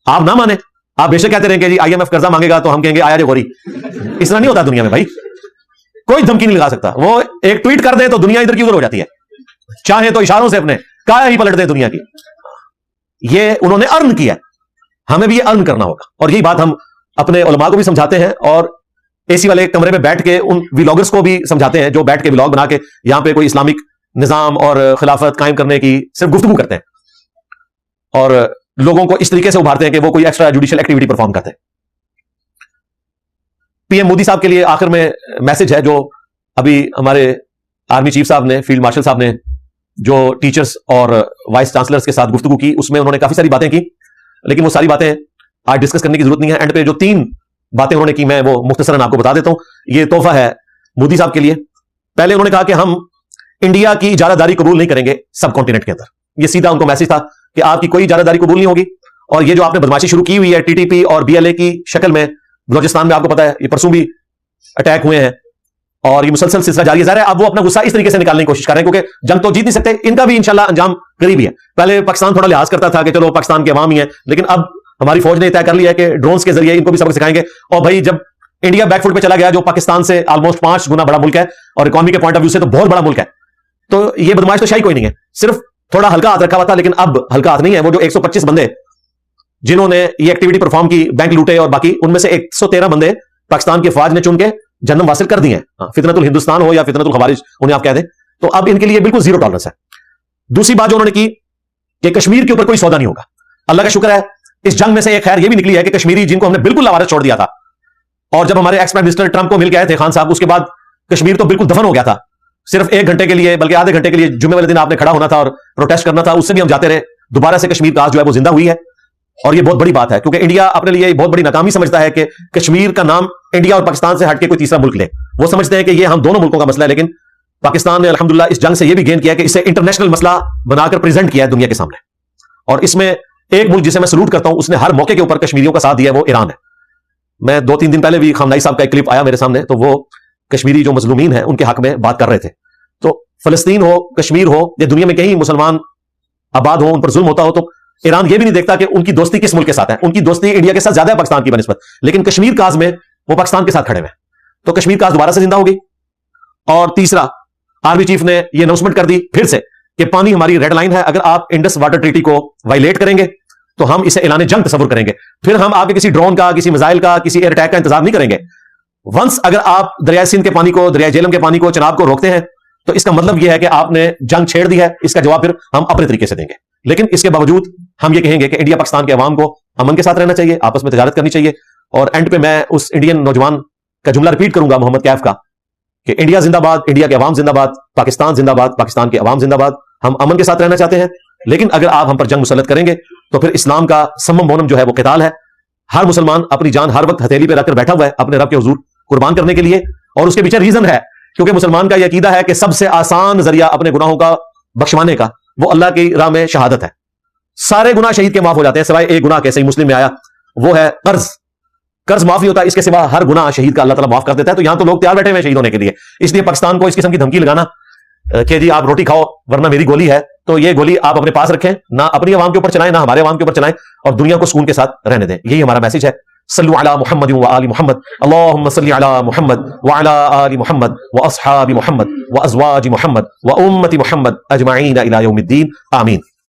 आप ना माने, आप बेशक कहते रहेंगे जी आईएमएफ कर्जा मांगेगा तो हम कहेंगे आया रे गोरी। इस तरह नहीं होता दुनिया में भाई, कोई धमकी नहीं लगा सकता। वो एक ट्वीट कर दे तो दुनिया इधर की उधर हो जाती है, चाहे तो इशारों से अपने काया ही पलट दे दुनिया की। ये उन्होंने अर्न किया, हमें भी ये अर्न करना होगा। और यही बात हम अपने उलमा को भी समझाते हैं और एसी वाले कमरे में बैठ के उन व्लॉगर्स को भी समझाते हैं जो बैठ के व्लॉग बना के यहां पे कोई इस्लामिक निजाम और खिलाफत कायम करने की सिर्फ गुफ्तगू करते हैं और लोगों को इस तरीके से उभारते हैं कि वो कोई एक्स्ट्रा जुडिशियल एक्टिविटी परफॉर्म करते हैं। पीएम मोदी साहब के लिए आखिर में मैसेज है, जो अभी हमारे आर्मी चीफ साहब ने, फील्ड मार्शल साहब ने जो टीचर्स और वाइस चांसलर्स के साथ गुफ्तगू की, उसमें उन्होंने काफी सारी बातें की, लेकिन वो सारी बातें आज डिस्कस करने की जरूरत नहीं है। एंड पे जो 3 बातें उन्होंने की, मैं वो मुख्तसरन आपको बता देता हूं। ये तोहफा है मोदी साहब के लिए। पहले उन्होंने कहा कि हम इंडिया की इजारादारी कबूल नहीं करेंगे सब कॉन्टिनेंट के अंदर। ये सीधा उनको मैसेज था कि आपकी कोई इजारादारी कबूल नहीं होगी, और ये जो आपने बदमाशी शुरू की हुई है टीटीपी और बीएलए की शक्ल में, बलोचिस्तान में आपको पता है ये परसों भी अटैक हुए हैं और ये मुसलसल सिलसिला जारी है। ज़ाहिर है अब वो अपना गुस्सा इस तरीके से निकालने की कोशिश कर रहे हैं, क्योंकि जंग तो जीत नहीं सकते, इनका भी इंशाल्लाह अंजाम करीब ही है। पहले पाकिस्तान थोड़ा लिहाज करता था कि चलो पाकिस्तान के अवाम ही है, लेकिन अब हमारी फौज ने तय कर लिया है कि ड्रोन्स के जरिए इनको भी सबक सिखाएंगे। और भाई जब इंडिया बैकफुट पे चला गया, जो पाकिस्तान से ऑलमोस्ट 5 गुना बड़ा मुल्क है और इकोनॉमी के पॉइंट ऑफ व्यू से तो बहुत बड़ा मुल्क है, तो ये बदमाश तो शाही कोई नहीं है, सिर्फ थोड़ा हल्का हाथ रखा हुआ था। लेकिन अब हल्का हाथ नहीं है। वो जो 125 बंदे जिन्होंने ये एक्टिविटी परफॉर्म की, बैंक लूटे, और बाकी उनमें से 113 बंदे पाकिस्तान की फौज ने चुन के जन्म हासिल कर दिए हैं। फितनतुल हिंदुस्तान हो या फितनतुल खवारिज, उन्हें आप कह दें, तो अब इनके लिए बिल्कुल जीरो टॉलरेंस है। दूसरी बात जो उन्होंने की कि कश्मीर के ऊपर कोई सौदा नहीं होगा। अल्लाह का शुक्र है इस जंग में से एक खैर ये भी निकली है कि कश्मीरी, जिनको हमने बिल्कुल लावारिस छोड़ दिया था, और जब हमारे एक्स प्राइम मिनिस्टर ट्रंप को मिल गए थे खान साहब, उसके बाद कश्मीर तो बिल्कुल दफन हो गया था। सिर्फ 1 घंटे के लिए, बल्कि आधे घंटे के लिए जुम्मे वाले दिन आपने खड़ा होना था और प्रोटेस्ट करना था, उससे भी हम जाते रहे। दोबारा से कश्मीर का जो है वो जिंदा हुई है, और ये बहुत बड़ी बात है, क्योंकि इंडिया अपने लिए बहुत बड़ी नाकामी समझता है कि कश्मीर का नाम इंडिया और पाकिस्तान से हटके कोई तीसरा मुल्क ले। वो समझते हैं कि ये हम दोनों मुल्कों का मसला है, लेकिन पाकिस्तान ने अल्हम्दुलिल्लाह इस जंग से ये भी गेन किया कि इसे इंटरनेशनल मसला बनाकर प्रेजेंट किया है दुनिया के सामने। और इसमें एक मुल्क जिसे मैं सलूट करता हूं, उसने हर मौके के ऊपर कश्मीरियों का साथ दिया है, वो ईरान है। मैं 2-3 दिन पहले भी खामनाई साहब का एक क्लिप आया मेरे सामने, तो वो कश्मीरी जो मजलूमीन है उनके हक में बात कर रहे थे। तो फलस्तीन हो, कश्मीर हो, या दुनिया में कहीं मुसलमान आबाद हो, उन पर जुल्म होता हो, तो ईरान ये भी नहीं देखता कि उनकी दोस्ती किस मुल्क के साथ है। उनकी दोस्ती इंडिया के साथ ज्यादा है पाकिस्तान की बनिस्बत, लेकिन कश्मीर काज में वो पाकिस्तान के साथ खड़े हुए। तो कश्मीर काज दोबारा से जिंदा होगी। और तीसरा, आर्मी चीफ ने ये अनाउंसमेंट कर दी फिर से कि पानी हमारी रेड लाइन है, अगर आप इंडस वाटर ट्रीटी को वायलेट करेंगे तो हम इसे ऐलान जंग तस्वुर करेंगे। फिर हम आपके किसी ड्रोन का, किसी मिसाइल का, किसी एयर अटैक का इंतजार नहीं करेंगे। वंस अगर आप दरिया सिंध के पानी को, दरिया जेलम के पानी को, चनाब को रोकते हैं, तो इसका मतलब यह है कि आपने जंग छेड़ दी है। इसका जवाब फिर हम अपने तरीके से देंगे। लेकिन इसके बावजूद हम ये कहेंगे कि इंडिया पाकिस्तान के अवाम को अमन के साथ रहना चाहिए, आपस में तजारत करनी चाहिए। और एंड पे मैं उस इंडियन नौजवान का जुमला रिपीट करूंगा, मोहम्मद कैफ का, कि इंडिया जिंदाबाद, इंडिया के अवाम जिंदाबाद, पाकिस्तान जिंदाबाद, पाकिस्तान के अवाम जिंदाबाद। हम अमन के साथ रहना चाहते हैं, लेकिन अगर आप हम पर जंग मुसल्लत करेंगे तो फिर इस्लाम का सम्मम मोनम जो है वो क़िताल है। हर मुसलमान अपनी जान हर वक्त हथेली पे रखकर बैठा हुआ है अपने रब के हुजूर कुर्बान करने के लिए। और उसके पीछे रीजन है, क्योंकि मुसलमान का यह अकीदा है कि सबसे आसान जरिया अपने गुनाहों का बख्शवाने का वो अल्लाह की राह में शहादत है। सारे गुनाह शहीद के माफ हो जाते हैं, सिवाय एक गुनाह के, सही मुस्लिम में आया, वो है कर्ज। कर्ज माफ नहीं होता, इसके सिवा हर गुनाह शहीद का अल्लाह ताला माफ कर देता है। तो यहां तो लोग तैयार बैठे हुए शहीद होने के लिए। इसलिए पाकिस्तान को इस किस्म की धमकी लगाना कि जी आप रोटी खाओ वरना मेरी गोली है, तो ये गोली आप अपने पास रखें, ना अपनी अवाम के ऊपर चलाएं, ना हमारे अवाम के ऊपर चलाएं, और दुनिया को सुकून के साथ रहने दें। यही हमारा मैसेज है। सल्लु अला मुहम्मद व आलि मुहम्मद, अल्लाहुम्मा सल्लि अला मुहम्मद व अला आलि मुहम्मद व अस्हाबि मुहम्मद व अज़वाजि मुहम्मद व उम्मति मुहम्मद अजमईन इला यौमिद्दीन, आमीन।